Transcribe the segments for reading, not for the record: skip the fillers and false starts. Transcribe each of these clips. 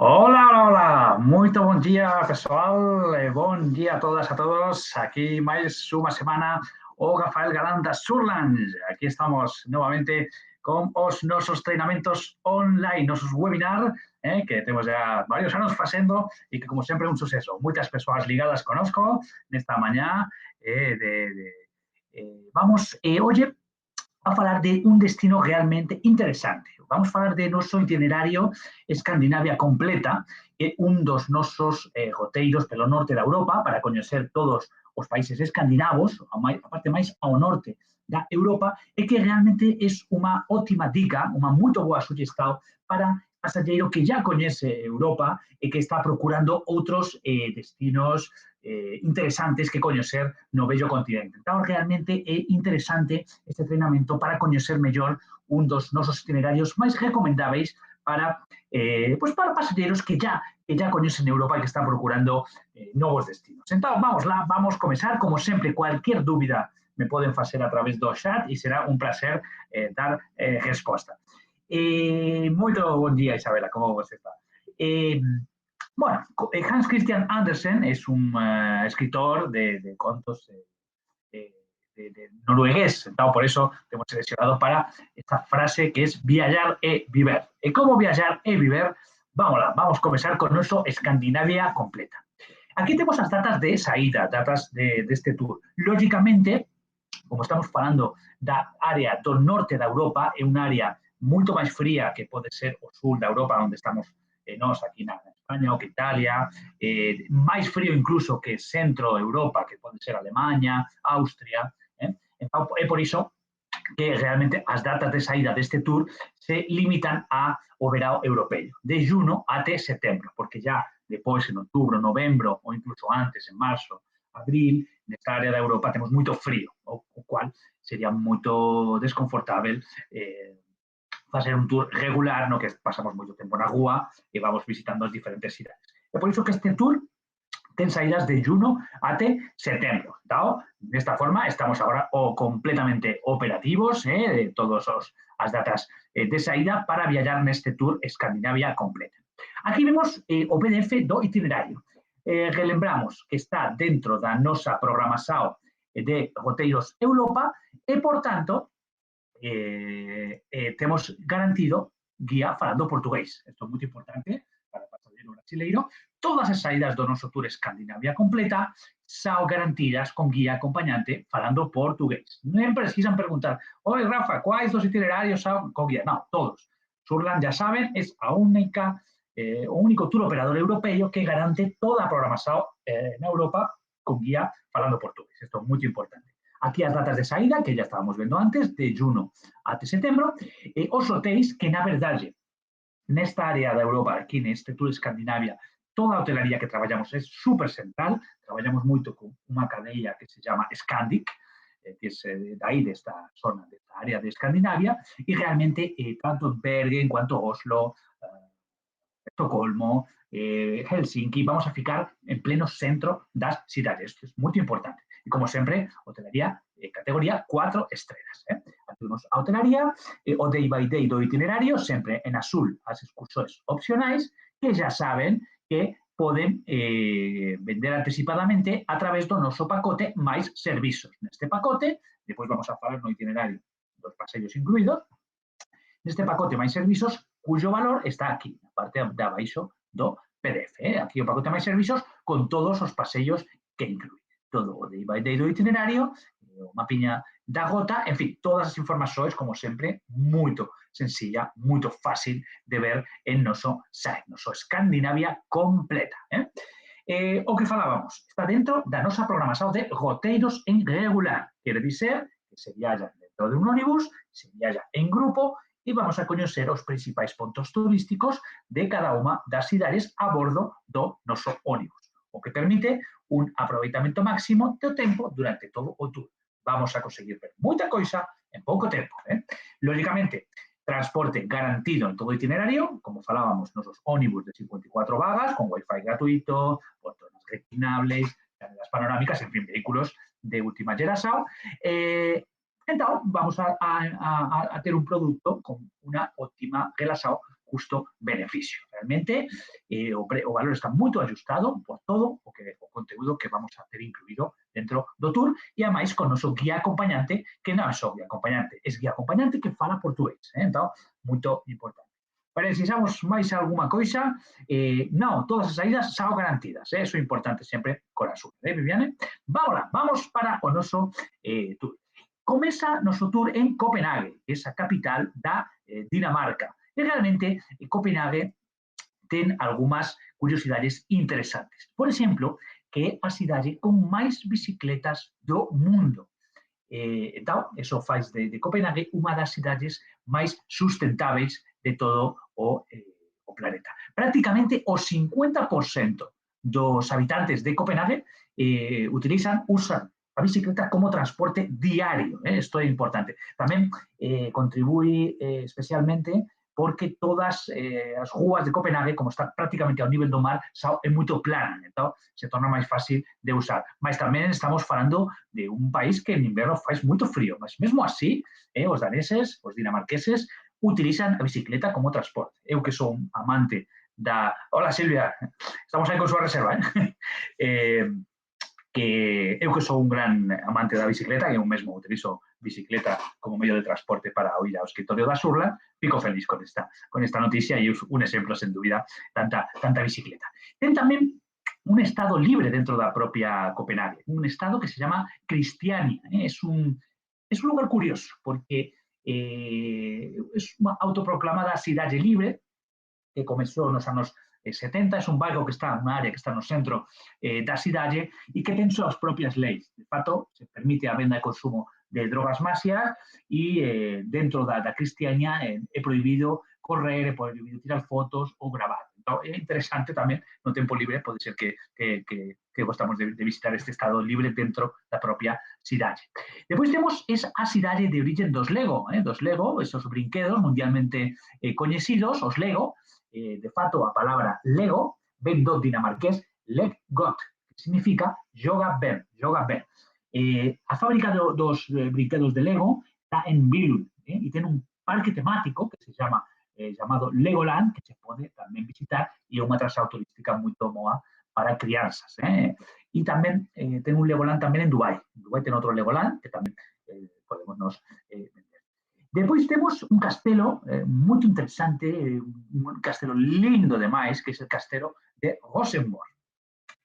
Hola, hola, hola. Muito bom dia, pessoal. Bom dia a todas, a todos. Aquí máis unha semana o Rafael Galán da Surlands. Aquí estamos novamente con os nosos treinamentos online, nosos webinar, que temos ya varios anos facendo e que, como sempre, un suceso. Moitas persoas ligadas conosco nesta mañá. Vamos, oye, a falar de un destino realmente interesante. Vamos a falar de noso itinerario Escandinavia completa, que un dos nosos roteiros pelo norte da Europa para coñecer todos os países escandinavos, a parte máis ao norte da Europa, e que realmente é unha ótima dica, unha moito boa suxestão para pasajeiro que já coñece Europa e que está procurando outros destinos interesantes que coñecer no bello continente. Então, realmente é interesante este treinamento para coñecer mellor un dos nosos itinerarios máis recomendáveis para, para pasajeros que ya coñecen Europa e que están procurando novos destinos. Entón, vamos lá, vamos comezar. Como sempre, cualquier dúbida me poden facer a través do chat e será un placer dar resposta. Moito bon día, Isabela, como você está? Bueno, Hans Christian Andersen es un escritor de contos de noruegués, entonces por eso hemos seleccionado para esta frase que es viajar e viver. ¿Y cómo viajar e viver? Vamos a comenzar con nuestro Escandinavia completa. Aquí tenemos las datas de saída, datas de este tour. Lógicamente, como estamos falando da área do norte da Europa, é unha área moito máis fría que pode ser o sul da Europa, onde estamos nós aquí na España ou que Italia, máis frío incluso que centro Europa, que pode ser Alemanha, Austria. Entón, é por iso que realmente as datas de saída deste tour se limitan ao verão europeo, de junho até setembro, porque já depois en outubro, novembro ou incluso antes, en marzo, abril, nesta área da Europa temos moito frío, o cual sería moito desconfortável facer un tour regular no que pasamos moito tempo na rúa e vamos visitando as diferentes cidades. É por iso que este tour ten saídas de junho até setembro. Então, desta forma, estamos agora completamente operativos de todas as datas de saída para viajar neste tour Escandinavia completa. Aquí vemos o PDF do itinerario. Relembramos que está dentro da nosa programación de roteiros Europa e, por tanto, temos garantido guía falando portugués. Isto é moi importante para o pasajeiro brasileiro. Todas as saídas do noso tour Escandinavia completa son garantidas con guía acompañante falando portugués. Non precisan preguntar, oi, Rafa, quais dos itinerarios son con guía? Non, todos. Surland, ya saben, é a única o único tour operador europeo que garante toda a programación na Europa con guía falando portugués. Isto é moi importante. Aquí as datas de saída, que ya estábamos vendo antes, de junho até setembro, os hotéis que, na verdade, nesta área da Europa, aquí neste tour Escandinavia, toda a hotelería que traballamos é super central, traballamos moito con unha cadeia que se chama Scandic, que é dai desta zona, desta área de Escandinavia, e realmente tanto en Bergen, quanto Oslo, Estocolmo, Helsinki, vamos a ficar en pleno centro das cidades. Isto é moito importante. E, como sempre, hotelería categoría 4 estrellas. Aquí temos a hotelería, o day by day do itinerario, sempre en azul as excursións opcionais, que já saben que poden vender anticipadamente a través do noso pacote máis servizos. Neste pacote, depois vamos a falar no itinerario dos paseos incluídos, neste pacote máis servizos, cuyo valor está aquí, na parte de abaixo do PDF. Aquí o pacote máis servizos con todos os paseos que inclui. Todo o day by day do itinerario, o mapiña da rota, en fin, todas as informacións, como sempre, moito sencilla, moito fácil de ver en noso site, noso Escandinavia completa. O que falábamos, está dentro da nosa programación de roteiros en regular. Quere dizer que se viaja dentro de un ónibus, se viaja en grupo, e vamos a coñecer os principais pontos turísticos de cada unha das cidades a bordo do noso ónibus, o que permite un aproveitamento máximo do tempo durante todo o tour. Vamos a conseguir ver moita coisa en pouco tempo. Lógicamente, transporte garantido en todo o itinerario, como falábamos, nosos ónibus de 54 vagas, con wifi gratuito, poltronas reclinables, cadenas panorámicas, en fin, vehículos de última xeración. Entón, vamos a ter un produto con unha óptima relación custo-beneficio. Realmente o valor está muy ajustado por todo o conteúdo que vamos a ter incluído dentro do tour e, además, con nuestro guía acompañante, que non é só guía acompañante, é guía acompañante que fala portugués. Entón, muito importante. Precisamos máis alguma coisa? Non, todas as saídas son garantidas. Eso é importante sempre con a súa. Viviane? Vamos para o noso tour. Comeza noso tour en Copenhague, que é a capital da Dinamarca. E realmente Copenhague ten algunhas curiosidades interesantes. Por exemplo, que é a cidade con máis bicicletas do mundo. Entón, eso faz de Copenhague unha das cidades máis sustentáveis de todo o planeta. Prácticamente o 50% dos habitantes de Copenhague usan a bicicleta como transporte diario. Isto é importante. Tamén contribúe especialmente porque todas as rúas de Copenhague, como está prácticamente ao nivel do mar, é moito plana, entón se torna máis fácil de usar. Mas tamén estamos falando de un país que en inverno faz moito frío, mas mesmo así, os daneses, os dinamarqueses, utilizan a bicicleta como transporte. Eu que sou un amante da... Hola, Silvia, estamos aí con súa reserva, que eu que sou un gran amante da bicicleta, que eu mesmo utilizo bicicleta como medio de transporte para ir ao escritorio da Surla, fico feliz con esta noticia e un exemplo, sen dúbida, tanta bicicleta. Ten tamén un estado libre dentro da propia Copenhague, un estado que se llama Christiania. Es un lugar curioso, porque es unha autoproclamada cidade libre que comezou nos anos 70, é un bairro que está unha área que está no centro da cidade e que ten súas propias leis. De fato, se permite a venda e consumo de drogas máxias e dentro da Cristiania é prohibido correr, é prohibido tirar fotos ou gravar. Entón, é interesante tamén, no tempo libre, pode ser que gostamos de visitar este estado libre dentro da propia cidade. Depois temos a cidade de origen dos Lego, esos brinquedos mundialmente coñecidos, os Lego. De fato, a palabra Lego ven do dinamarqués leg godt, que significa joga ben. A fábrica dos brinquedos de Lego está en Billund e ten un parque temático que se llama llamado Legoland, que se pode tamén visitar e é unha atracción turística moito boa para crianzas. E tamén ten un Legoland tamén en Dubai. En Dubai ten outro Legoland que tamén podemos nos vender. Depois temos un castelo moito interesante, un castelo lindo demais, que é o castelo de Rosenborg.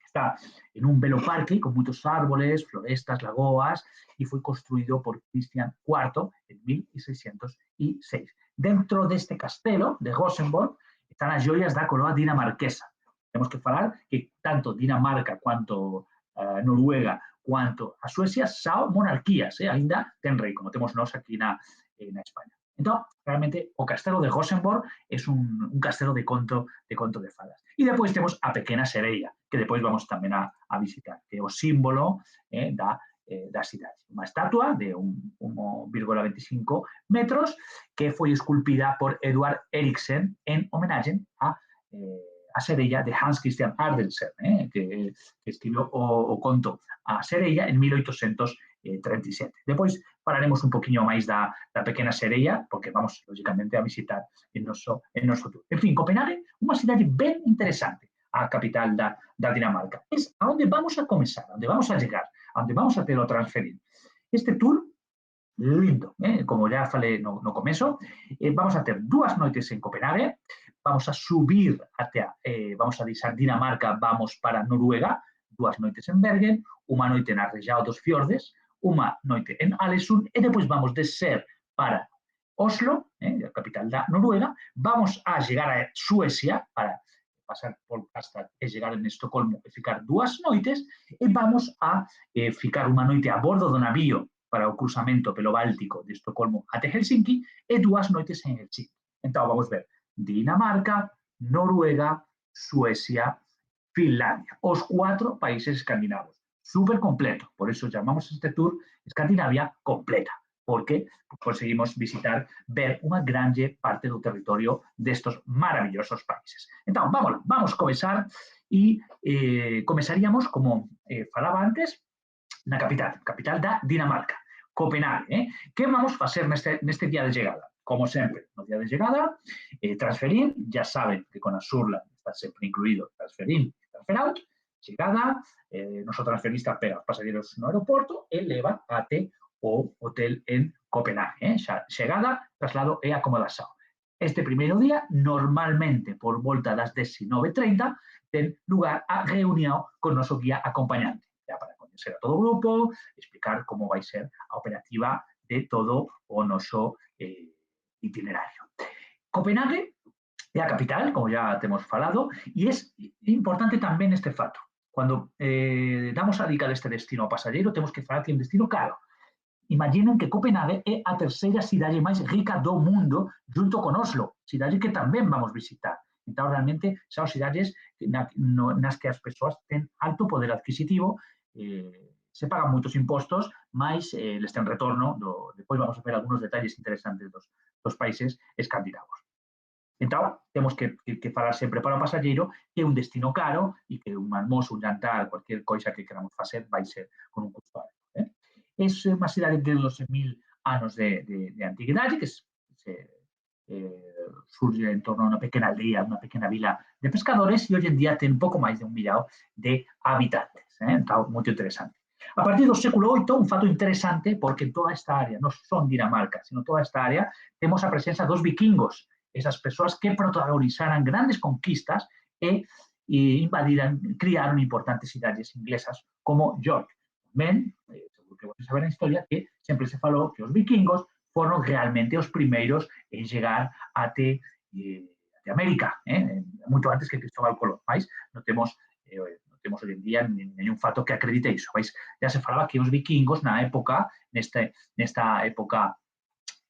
Está en un belo parque con moitos árboles, florestas, lagoas, e foi construído por Christian IV en 1606. Dentro deste castelo de Rosenborg están as joias da coroa dinamarquesa. Temos que falar que tanto Dinamarca quanto Noruega quanto a Suecia son monarquías, ainda ten rei, como temos nós aquí na España. Entón, realmente, o castelo de Rosenborg é un castelo de conto de fadas. E depois temos a Pequena Sereia, que depois vamos tamén a visitar, que é o símbolo da cidade. Unha estatua de 1,25 metros que foi esculpida por Edvard Eriksen en homenaxe a Sereia de Hans Christian Andersen, que escribiu o conto A Sereia en 1837. Depois falaremos un poquinho máis da Pequena Sereia, porque vamos, lógicamente, a visitar en noso tour. En fin, Copenhague, unha cidade ben interesante, a capital da Dinamarca. É a onde vamos a comenzar, a onde vamos a llegar, a onde vamos a ter o transferir. Este tour, lindo, como ya falei no comezo, vamos a ter 2 noites en Copenhague, vamos a subir vamos a deixar Dinamarca, vamos para Noruega, 2 noites en Bergen, unha noite na região dos fiordes, unha noite en Alesund e depois vamos descer para Oslo, a capital da Noruega, vamos a chegar a Suecia para pasar por Karlstad e chegar en Estocolmo e ficar 2 noites e vamos a ficar unha noite a bordo do navío para o cruzamento pelo Báltico de Estocolmo até Helsinki e 2 noites en Helsinki. Entón vamos ver Dinamarca, Noruega, Suecia, Finlandia, os 4 países escandinavos. Súper completo, por eso llamamos este tour Escandinavia completa, porque conseguimos ver unha grande parte do territorio destos maravillosos países. Entón, vamos comenzar e comezaríamos, como falaba antes, na capital da Dinamarca, Copenhague. Que vamos facer neste día de chegada? como siempre, no día de llegada, transferir, ya saben que con Azurla está siempre incluido transferir y transfer out, llegada, nuestro transferista pega los pasajeros no aeropuerto e leva até o hotel en Copenhague. Llegada, traslado e acomodación. Este primeiro día, normalmente por volta das 19:30, ten lugar a reunión con noso guía acompañante, ya para conocer a todo o grupo, explicar como vai ser a operativa de todo o noso itinerario. Copenhague é a capital, como ya te hemos falado, e é importante tamén este fato. Cuando damos a dica deste destino ao pasajeiro, temos que falar que é un destino caro. Imaginen que Copenhague é a terceira cidade máis rica do mundo junto con Oslo, cidade que tamén vamos visitar. Então, realmente, son cidades nas que as persoas ten alto poder adquisitivo, se pagan moitos impostos, mas les ten retorno. Depois vamos a ver algunos detalles interesantes dos países escandinavos. Entón, temos que falar sempre para o pasajeiro que é un destino caro e que un almozo, un jantar, cualquier coisa que queramos facer vai ser con un custo alto. É unha cidade de 12.000 anos de antiguidade que surge en torno a unha pequena aldea, unha pequena vila de pescadores e hoxe en día ten pouco máis de 1 millón de habitantes. Entón, moito interesante. A partir do século VIII, un fato interesante, porque en toda esta área, non son Dinamarca, sino toda esta área, temos a presenza dos vikingos, esas persoas que protagonizaran grandes conquistas e invadiran, criaron importantes cidades inglesas como York. Ben, seguro que vocês saben a historia, que sempre se falou que os vikingos foron realmente os primeiros en chegar até América, moito antes que Cristóbal Colón, mas non temos hoxe en día nenhum fato que acredite iso. Já se falaba que os vikingos na época, nesta época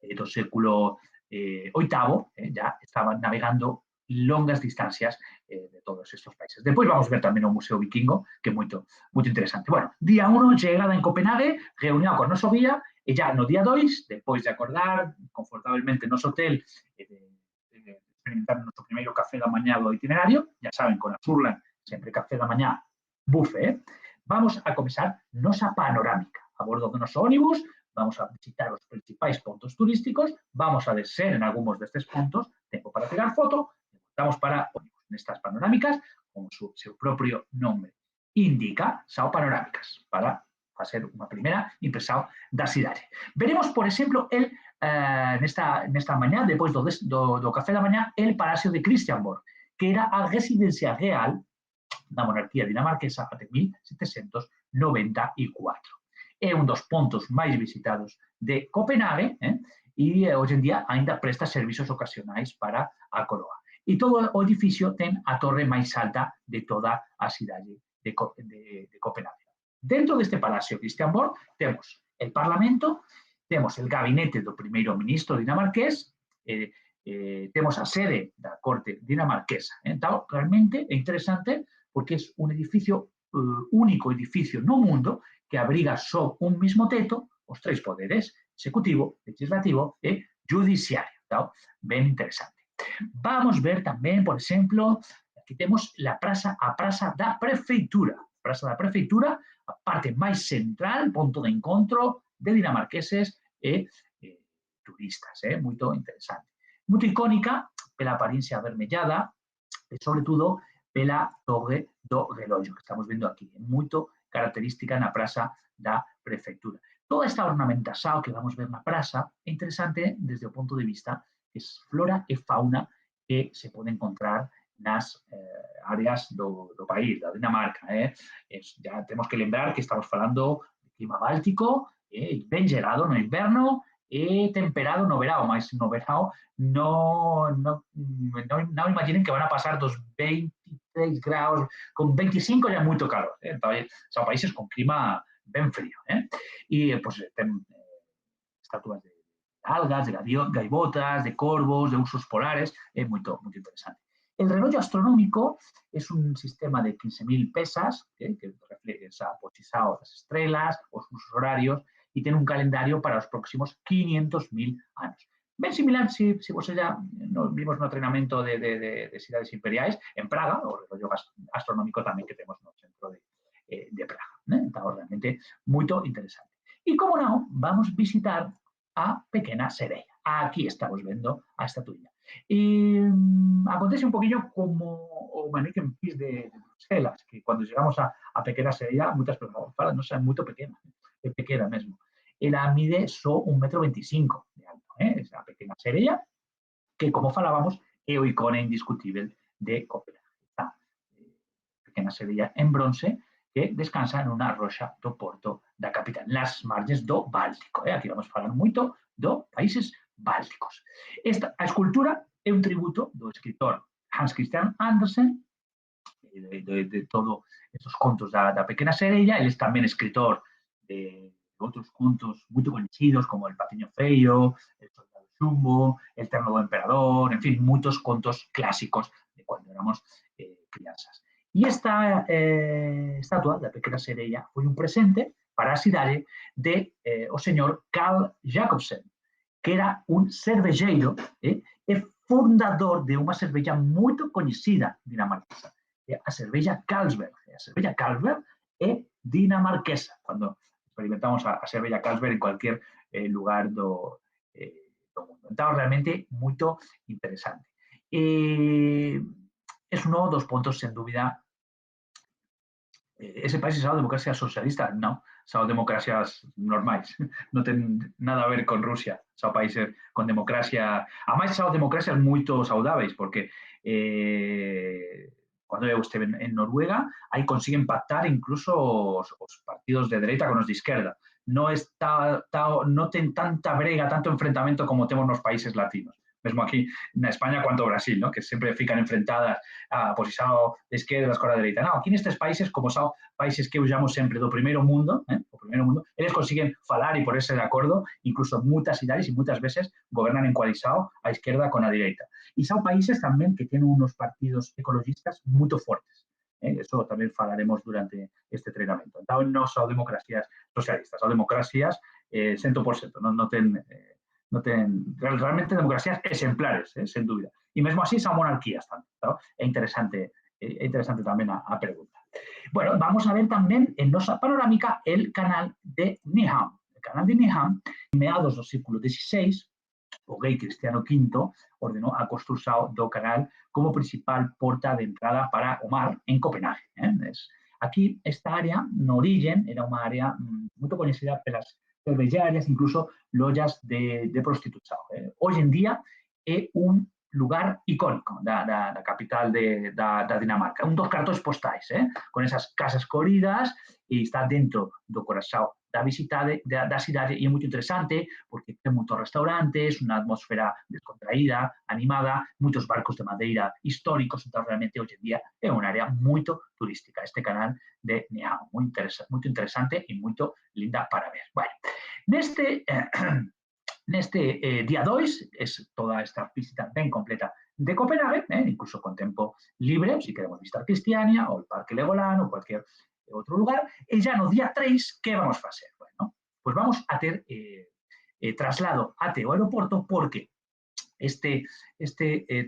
do século VIII, ya estaban navegando longas distancias de todos estos países. Despois vamos ver tamén o Museo Vikingo, que é moito interesante. Bueno, día 1, chegada en Copenhague, reunión con noso guía, e ya no día 2, despois de acordar confortablemente no noso hotel, experimentar o noso primeiro café da mañá do itinerario, ya saben, con Azurla, sempre café da mañá, buffet, vamos a comenzar nosa panorámica. A bordo do noso ónibus, vamos a visitar os principais pontos turísticos, vamos a descer en algúns destes pontos, tempo para pegar foto, estamos para nestas panorámicas, como o seu propio nome indica, son panorámicas, para facer unha primeira impresión da cidade. Veremos, por exemplo, nesta mañá, depois do café da mañá, el Palacio de Christiansborg, que era a residencia real da monarquía dinamarquesa até 1794. É un dos pontos máis visitados de Copenhague e hoxe en día ainda presta servizos ocasionais para a coroa. E todo o edificio ten a torre máis alta de toda a cidade de Copenhague. Dentro deste Palacio Christiansborg temos el Parlamento, temos el gabinete do primeiro ministro dinamarqués, temos a sede da corte dinamarquesa. Entón, realmente é interesante porque é un edificio, único edificio no mundo que abriga só un mismo teto os tres poderes, executivo, legislativo e judiciario. Entón, ben interesante. Vamos ver tamén, por exemplo, aquí temos a praza da prefeitura. A praza da prefeitura, a parte máis central, ponto de encontro de dinamarqueses e turistas. Moito interesante. Moito icónica pela apariencia avermellada e, sobre todo, pela torre do reloxo que estamos vendo aquí. É moito característica na praza da prefeitura. Toda esta ornamentación que vamos ver na praza é interesante desde o ponto de vista que é flora e fauna que se pode encontrar nas áreas do país, da Dinamarca. Já temos que lembrar que estamos falando de clima báltico, ben gelado no inverno e temperado no verão, mas no verão non imaginen que van a pasar dos 23 graus, con 25 ya moito calor. Entón, son países con clima ben frío. E, pois, ten estatuas de algas, de gaivotas, de corvos, de ursos polares, é moito interesante. El reloj astronómico es un sistema de 15.000 pesas que refleja esa posición das estrelas, os usos horarios e ten un calendario para os próximos 500.000 anos. Ben similar, se você já vimos no treinamento de cidades imperiais, en Praga, o reloj astronómico tamén que temos no centro de Praga. Então, realmente, moito interesante. E, como non, vamos visitar a pequena sereia. aquí estamos viendo a estatuilla. Y acontece un poquillo como o Mannequin Peace de Bruselas, que cuando llegamos a pequena sereia, muchas personas falan, non é moito pequena, é pequena mesmo. Ela mide só 1,25 m de alto, esa pequena sereia, que, como falábamos, é o icone indiscutível de Copenhague. Esta pequena sereia en bronce que descansa nunha roxa do porto da capital, nas margens do Báltico. Aquí vamos falar moito do países bálticos. A escultura é un tributo do escritor Hans Christian Andersen, de todos estos contos da pequena sereia. Ele é tamén escritor de outros contos moito coñecidos, como El patiño feio, El soldado chumbo, El terno do emperador, en fin, moitos contos clásicos de cando éramos crianzas. E esta estatua da pequena sereia foi un presente para a cidade de o señor Carl Jacobsen, que era un cervelleiro e fundador de unha cervella moito coñecida dinamarquesa, a cervella Carlsberg. A cervella Carlsberg é dinamarquesa, cando experimentamos a cervella Carlsberg en cualquier lugar do mundo. Entón, realmente, moito interesante. É un dos pontos, sen dúbida. Ese país é a democracia socialista? Non, son democracias normais, non ten nada a ver con Rusia, son países con democracia, a máis son democracias moito saudáveis, porque cando eu esteve en Noruega, aí consiguen pactar incluso os partidos de dereita con os de esquerda, non ten tanta brega, tanto enfrentamento como temos nos países latinos. Mesmo aquí na España cuanto Brasil, ¿no? Que sempre fican enfrentadas a posición de esquerdas con a dereita. No, aquí nestes países, como son países que eu llamo sempre do primeiro mundo, eles consiguen falar e ponerse de acordo, incluso en moitas cidades e moitas veces gobernan en coalizado a esquerda con a dereita. E son países tamén que tienen unos partidos ecologistas moito fortes. Eso tamén falaremos durante este treinamento. Entón, non son democracias socialistas, son democracias 100%, non ten realmente democracias exemplares, sen dúbida. E mesmo así son monarquías tamén. ¿No? É interesante tamén a pregunta. Bueno, vamos a ver tamén en nosa panorámica el canal de Needham. El canal de Needham, en meados do século XVI, o rei Cristiano V ordenou a construción do canal como principal porta de entrada para o mar en Copenhague. Aquí, esta área, no origen, era unha área moito coñecida pelas cervellarias, incluso lojas de prostitución. Hoy en día é un lugar icónico da capital da Dinamarca, un dos cartóns postais, con esas casas coloridas, e está dentro do corazón da cidade, e é moito interesante porque ten moitos restaurantes, unha atmosfera descontraída, animada, moitos barcos de madeira históricos. Entón, realmente, hoxe en día é unha área moito turística, este canal de Needham, moito interesante e moito linda para ver. Bueno, neste día 2, é toda esta visita ben completa de Copenhague, incluso con tempo libre, se queremos visitar Cristiania, ou o Parque Legoland, ou cualquier outro lugar, e já no día 3, que vamos facer? Bueno, pues vamos a ter traslado até o aeroporto, porque este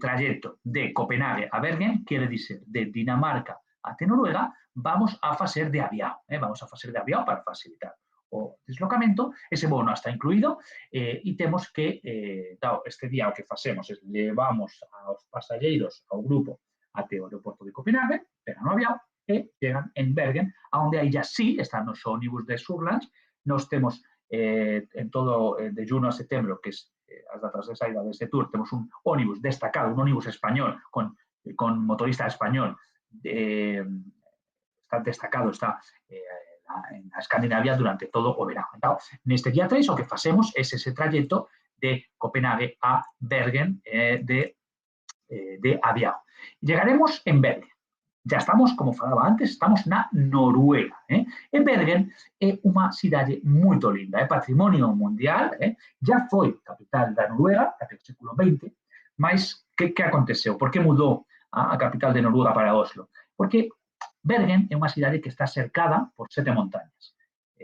trayecto de Copenhague a Bergen, quere dizer, de Dinamarca até Noruega, vamos a facer de avión. Vamos a facer de avión para facilitar o deslocamento. Ese voo non está incluído e temos que, este día o que facemos é levamos aos pasaxeiros, ao grupo, até o aeroporto de Copenhague, pegan o avión e chegan en Bergen, onde aí ya sí están os ónibus de Surlands. Nos temos en todo de junio a setembro, que é as datas de saída deste tour, temos un ónibus destacado, un ónibus español con motorista español, está destacado, está en Escandinavia durante todo o verano. Entón, neste día 3, o que facemos é ese trayecto de Copenhague a Bergen de avión. Llegaremos en Bergen. Ya estamos, como falaba antes, estamos na Noruega. En Bergen é unha cidade moito linda, é patrimonio mundial, já foi capital da Noruega até o século XX, mas que aconteceu? Por que mudou a capital de Noruega para Oslo? Porque Bergen é unha cidade que está cercada por 7 montañas,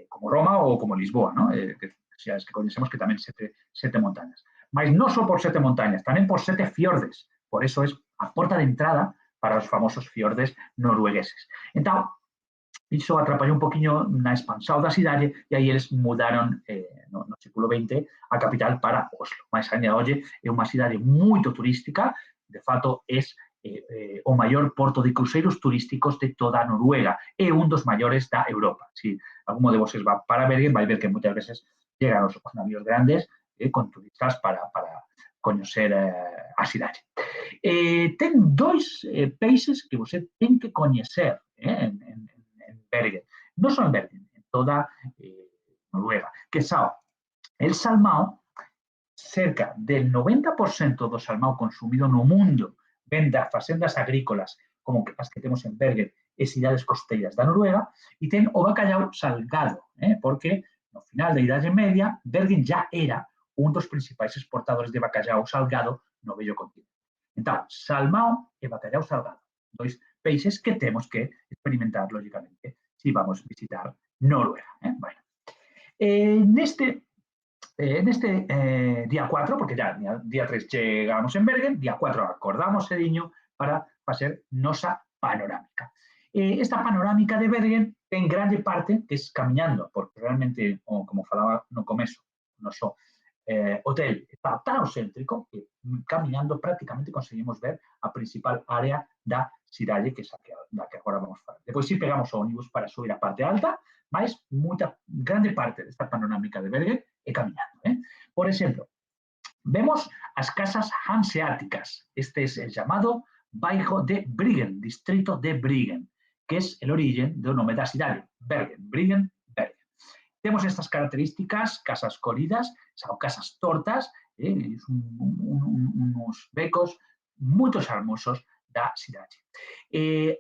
como Roma ou como Lisboa, ¿no? Que conhecemos que tamén 7 montañas. Mas non só por 7 montañas, tamén por 7 fiordes. Por eso é a porta de entrada para os famosos fiordes noruegueses. Entón, Iso atrapallou un poquinho na expansão da cidade e aí eles mudaron no século XX a capital para Oslo. Mais ainda hoxe é unha cidade moito turística, de fato é o maior porto de cruceiros turísticos de toda a Noruega e un dos maiores da Europa. Si alguno de voses va para Bergen, vai ver que moitas veces llegan os navíos grandes con turistas para coñecer a cidade. Ten dois países que você ten que coñecer en Bergen, non só en Bergen, en toda Noruega, que son el salmão, cerca del 90% do salmão consumido no mundo ven das facendas agrícolas como as que temos en Bergen e cidades costeiras da Noruega, e ten o bacallau salgado, porque no final da Idade Media, Bergen já era un dos principais exportadores de bacallau salgado no vello continente. Entón, salmão e bacallau salgado, dois peixes que temos que experimentar, lógicamente, si vamos a visitar Noruega. Bueno, neste día 4, porque ya día 3 llegamos en Bergen, día 4 acordamos Ediño para facer nosa panorámica. Esta panorámica de Bergen ten grande parte que es camiñando, porque realmente, como falaba no comezo, noso hotel está tan céntrico que camiñando prácticamente conseguimos ver a principal área da cidade, que é da que agora vamos falar. Depois si pegamos o ónibus para subir a parte alta, mas grande parte desta panorámica de Bergen é camiñando. Por exemplo, vemos as casas hanseáticas. Este é o chamado bairro de Briggen, distrito de Briggen, que é o origen do nome da cidade, Bergen, Briggen, Bergen. Temos estas características, casas corridas, son casas tortas, uns becos moito hermosos da cidade.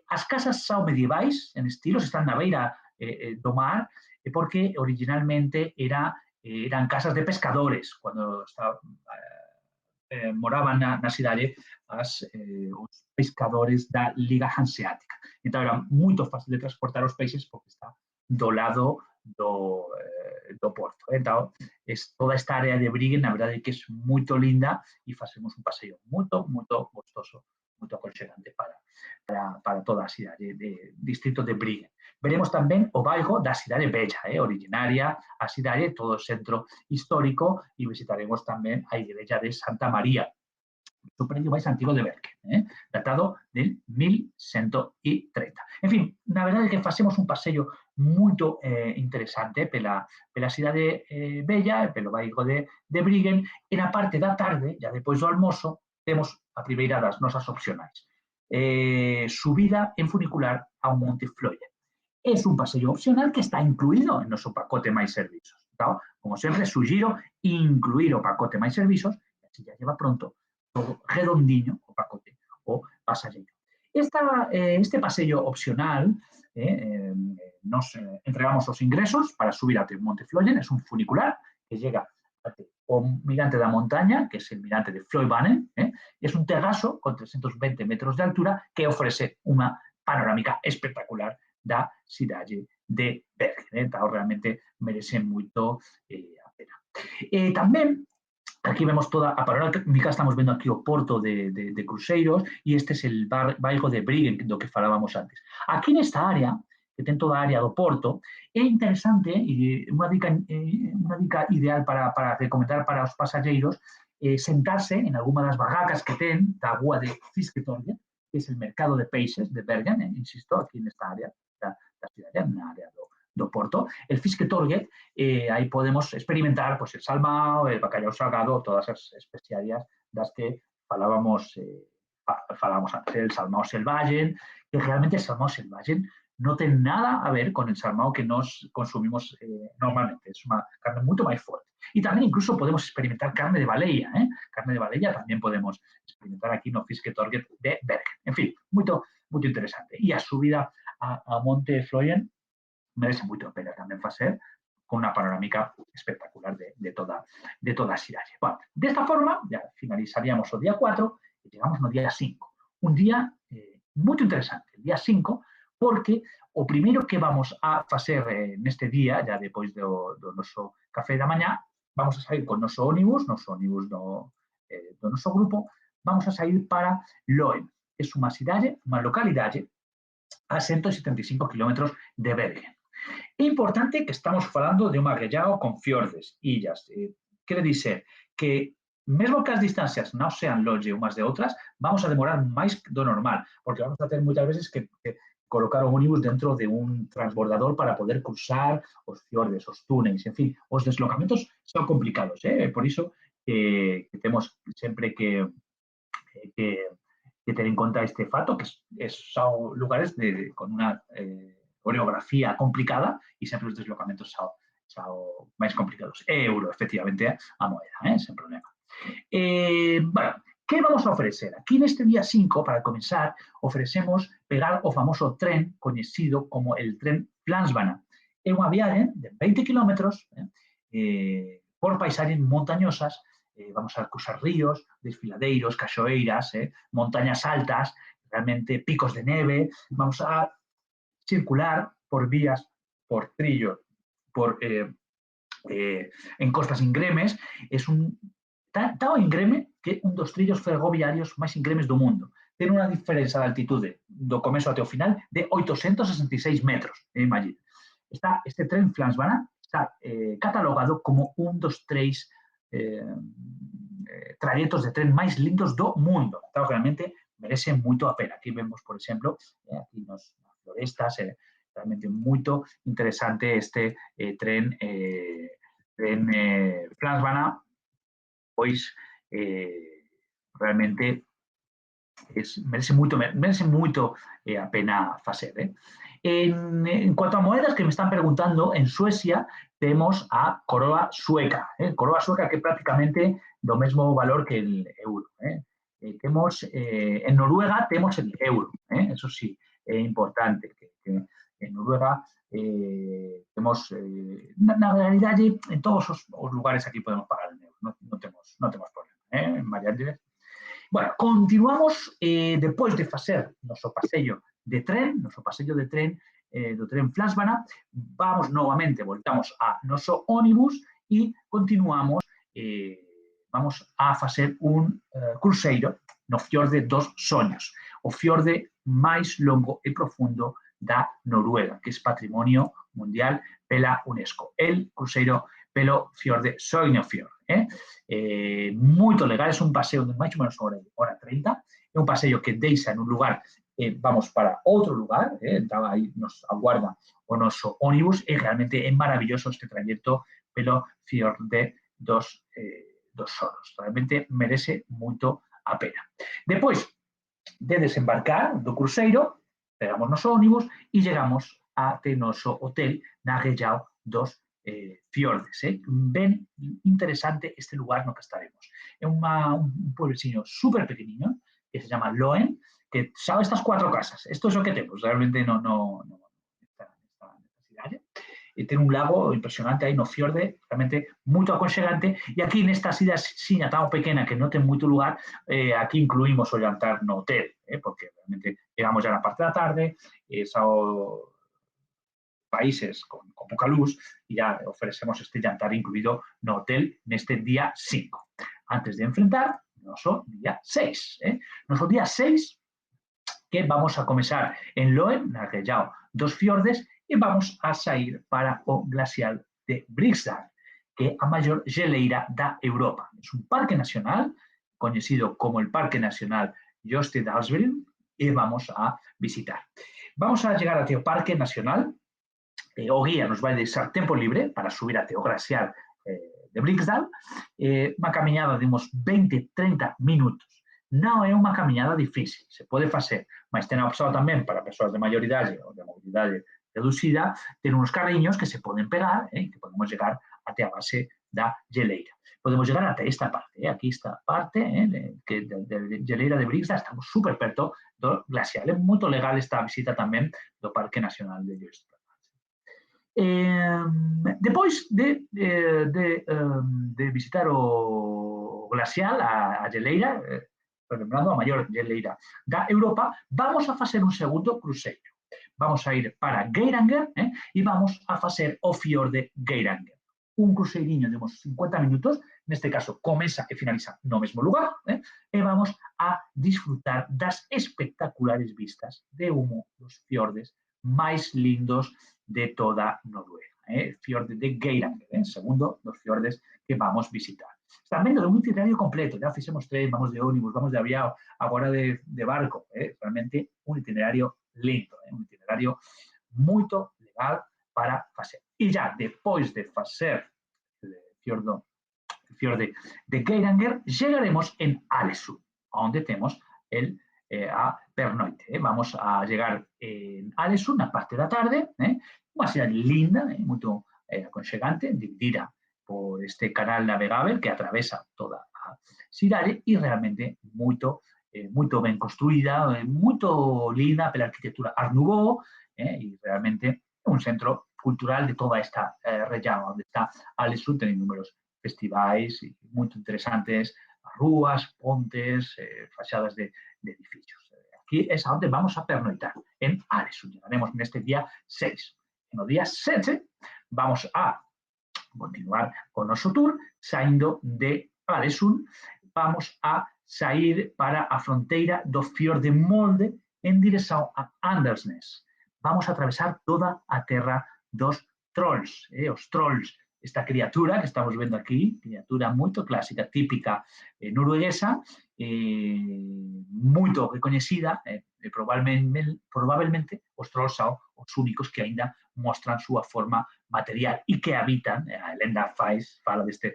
As casas son medievais en estilos, están na beira do mar, porque originalmente eran casas de pescadores, cando moraban na cidade os pescadores da Liga Hanseática. Entón, era moito fácil de transportar os peixes porque está do lado do porto. Entón, toda esta área de Briggen, na verdade, que é moito linda e facemos un paseo moito gostoso, moito aconchegante para toda a cidade de distrito de Briggen. Veremos tamén o bairro da cidade bella, originaria a cidade, todo o centro histórico, e visitaremos tamén a igrexa de Santa María, o predio máis antigo de Bergen, datado del 1130. En fin, na verdade que facemos un paseo moito interesante pela cidade bella, pelo bairro de Briggen, e na parte da tarde, já depois do almozo, temos a primeira das nosas opcionais. Subida en funicular ao Monte Fløyen. É un paseo opcional que está incluído en noso pacote máis servizos. Entón, como sempre, suxiro incluir o pacote máis servizos, e así ya lleva pronto todo redondiño o pacote o pasajeiro. Este paseo opcional, nos entregamos os ingresos para subir até Monte Fløyen, é un funicular que llega até o mirante da montaña, que é o mirante de Fløibanen, é un terrazo con 320 metros de altura que ofrece unha panorámica espectacular da cidade de Bergen. Entón, realmente merece moito a pena. Tamén, aquí vemos toda a panorámica, estamos vendo aquí o porto de cruceiros e este é o bairro de Briggen do que falábamos antes. Aquí nesta área, que ten toda a área do porto, é interesante e unha dica ideal para recomendar para os pasaxeiros sentarse en alguma das barracas que ten da rúa de Fisketorget, que é o mercado de peixes de Bergen, insisto, aquí nesta área da cidade, na área do porto. El Fisketorget, aí podemos experimentar o salmão, el bacallau salgado, todas as especiarias das que falábamos antes, el salmão selvagen, que realmente el salmão selvagen non ten nada a ver con el salmão que nos consumimos normalmente, é unha carne moito máis forte. E tamén incluso podemos experimentar carne de baleia, carne de baleia tamén podemos experimentar aquí no Fisketorget de Bergen. En fin, moito interesante. E a subida a Monte Fløyen merece moito a pena tamén facer con unha panorámica espectacular de toda a cidade. Bueno, desta forma, ya finalizaríamos o día 4 e chegamos no día 5. Un día moito interesante, el día 5, porque o primeiro que vamos a facer neste día, ya depois do noso café da mañá, vamos a sair con noso ónibus do noso grupo, vamos a sair para Loen. É unha cidade, unha localidade a 175 km de Bergen. É importante que estamos falando de un arrellado con fiordes, illas. Quere dizer que, mesmo que as distancias non sean longe umas de outras, vamos a demorar máis do normal, porque vamos a ter moitas veces que colocar o ónibus dentro de un transbordador para poder cruzar os fiordes, os túneis, en fin, os deslocamentos son complicados, por iso que temos sempre que tener en cuenta este fato, que son lugares con una orografía complicada y siempre los deslocamientos son más complicados. Euro, efectivamente, a moneda, sin problema. Bueno, ¿qué vamos a ofrecer? Aquí en este día 5, para comenzar, ofrecemos pegar o famoso tren conocido como el tren Flansbana. Es una viaje de 20 kilómetros por paisajes montañosas. Vamos a cruzar ríos, desfiladeiros, cachoeiras, montañas altas, realmente picos de nieve. Vamos a circular por vías, por trillos, en costas ingremes. Es tan ingreme que un dos trillos ferroviarios máis ingremes do mundo. Ten unha diferenza de altitude do começo até o final de 866 metros. Imagina. Este tren Flansbana está catalogado como un dos 3 trayectos de tren máis lindos do mundo. Então, realmente merece moito a pena. Aquí vemos, por exemplo, aquí nas florestas, realmente moito interesante este tren Flansbana, pois realmente merece moito a pena facer. En cuanto a moedas que me están preguntando, en Suecia tenemos a coroa sueca. Coroa sueca que prácticamente do mesmo valor que el euro. En Noruega tenemos el euro. Eso sí, es importante. Que en Noruega tenemos, na realidad, en todos os lugares aquí podemos pagar en euro. No tenemos problema. En variantes. Bueno, continuamos despois de facer noso paseio de tren, do tren Flansbana, voltamos a noso ónibus e continuamos, vamos a facer un cruceiro no fiorde dos Soños, o fiorde máis longo e profundo da Noruega, que é patrimonio mundial pela UNESCO. El cruceiro pelo fiorde Sognefjord. Moito legal, é un paseo de máis ou menos hora 30, é un paseo que deixa en un lugar, vamos para outro lugar, então aí nos aguarda o noso ónibus, e realmente é maravilloso este trayecto pelo fiorde dos Soros. Realmente merece moito a pena. Depois de desembarcar do cruceiro, pegamos noso ónibus e chegamos até noso hotel na Arrellao dos fiordes. Ben interesante este lugar no que estaremos. É un pueblecino súper pequeniño que se llama Loen, que sabe estas 4 casas. Esto es o que temos, realmente no esta cidade. Ten un lago impresionante aí no fiorde, realmente moito aconxegante, e aquí nesta cidade tan pequena que non ten moito lugar, aquí incluímos o jantar no hotel, porque realmente llegamos ya na parte da tarde, países con poca luz, y ya ofrecemos este jantar incluido no hotel neste día 5, antes de enfrentar noso día 6. Noso día 6, que vamos a comenzar en Loen, na Arrellao dos fiordes, e vamos a sair para o glacial de Briksdal, que é a maior geleira da Europa. É un parque nacional, coñecido como el Parque Nacional Jostedalsbreen, e vamos a visitar. Vamos a chegar até o Parque Nacional. O guía nos vai deixar tempo libre para subir até o glaciar de Briksdal, unha camiñada de uns 20-30 minutos. Non é unha camiñada difícil, se pode facer, mas ten a opción tamén para persoas de maior idade ou de mobilidade reducida, ten uns carriños que se poden pegar, que podemos chegar até a base da geleira. Podemos chegar até esta parte, aquí esta parte de geleira de Briksdal, estamos super perto do glacial. É moito legal esta visita tamén do Parque Nacional de Jostedalsbreen. Depois de visitar o glacial, a geleira, lembrando a maior geleira da Europa, vamos a facer un segundo cruceiro. Vamos a ir para Geiranger e vamos a facer o fiorde Geiranger. un cruceiriño de uns 50 minutos, neste caso comeza e finaliza no mesmo lugar, e vamos a disfrutar das espectaculares vistas de uno dos fiordes máis lindos de toda Noruega. Fiorde de Geiranger, segundo dos fiordes que vamos visitar. Están vendo de un itinerario completo, ya fixemos tren, vamos de ónibus, vamos de aviao, agora de barco, realmente un itinerario lindo, un itinerario moito legal para facer. E já depois de facer el fiorde de Geiranger, llegaremos en Alesund, onde temos a pernoite. Vamos a llegar en Alesund na parte da tarde, unha cidade linda, moito aconchegante, dividida por este canal navegável que atravesa toda a cidade e realmente moito ben construída, moito linda pela arquitectura Art Nouveau e realmente un centro cultural de toda esta región, onde está Alesund, ten números festivais moito interesantes, rúas, pontes, fachadas de edificios. Aquí é onde vamos a pernoitar, en Alesund. Llegaremos neste día 6. No día 7 vamos a continuar o noso tour saindo de Alesund. Vamos a sair para a fronteira do fiorde Molde en dirección a Andersnes. Vamos a atravesar toda a terra dos trolls, os trolls, esta criatura que estamos vendo aquí, criatura moito clásica, típica norueguesa, moito recoñecida, probablemente os trolls son os únicos que aínda mostran súa forma material e que habitan, a lenda fala deste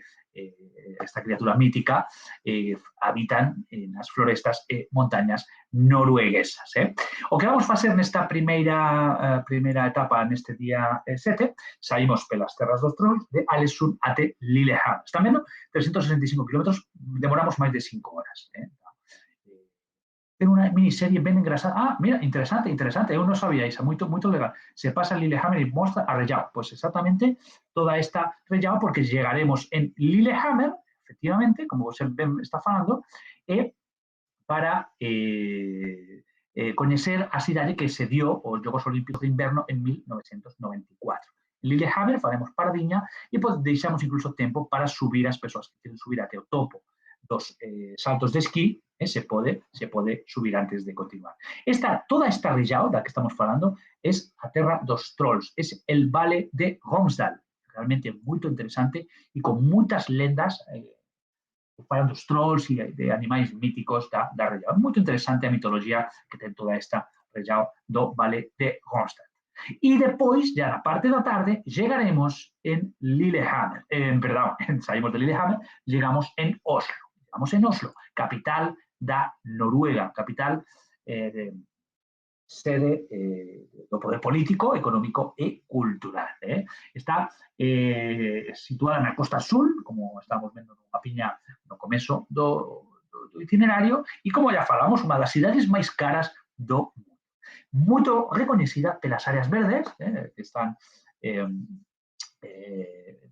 esta criatura mítica, habitan nas florestas e montañas norueguesas. O que vamos facer nesta primeira etapa, neste día 7, saímos pelas terras dos trolls de Alesund até Lillehammer. Están vendo? 365 kilómetros, demoramos máis de 5 horas. Ten unha miniserie ben engrasada. Ah, mira, interesante, eu non sabía iso, moito legal. Se pasa Lillehammer e mostra a Rejao. Pois exactamente toda esta Rejao, porque llegaremos en Lillehammer, efectivamente, como você ben está falando, e para coñecer a cidade que se dio os Jogos Olímpicos de Inverno en 1994. En Lillehammer faremos paradiña e deixamos incluso tempo para subir as persoas que queren subir até o topo dos saltos de esquí, se pode subir antes de continuar. Toda esta región da que estamos falando é a terra dos trolls, é el vale de Romsdal, realmente moito interesante e con moitas lendas que falan dos trolls e de animais míticos da región. Moito interesante a mitoloxía que ten toda esta región do vale de Romsdal. E depois, ya na parte da tarde, llegaremos en Lillehammer, saímos de Lillehammer, llegamos en Oslo. Llegamos en Oslo, capital da Noruega, capital sede do poder político, económico e cultural. Está situada na costa sul, como estamos vendo no mapiña no comezo do itinerario, e como já falamos, unha das cidades máis caras do mundo. Moito recoñecida pelas áreas verdes, que están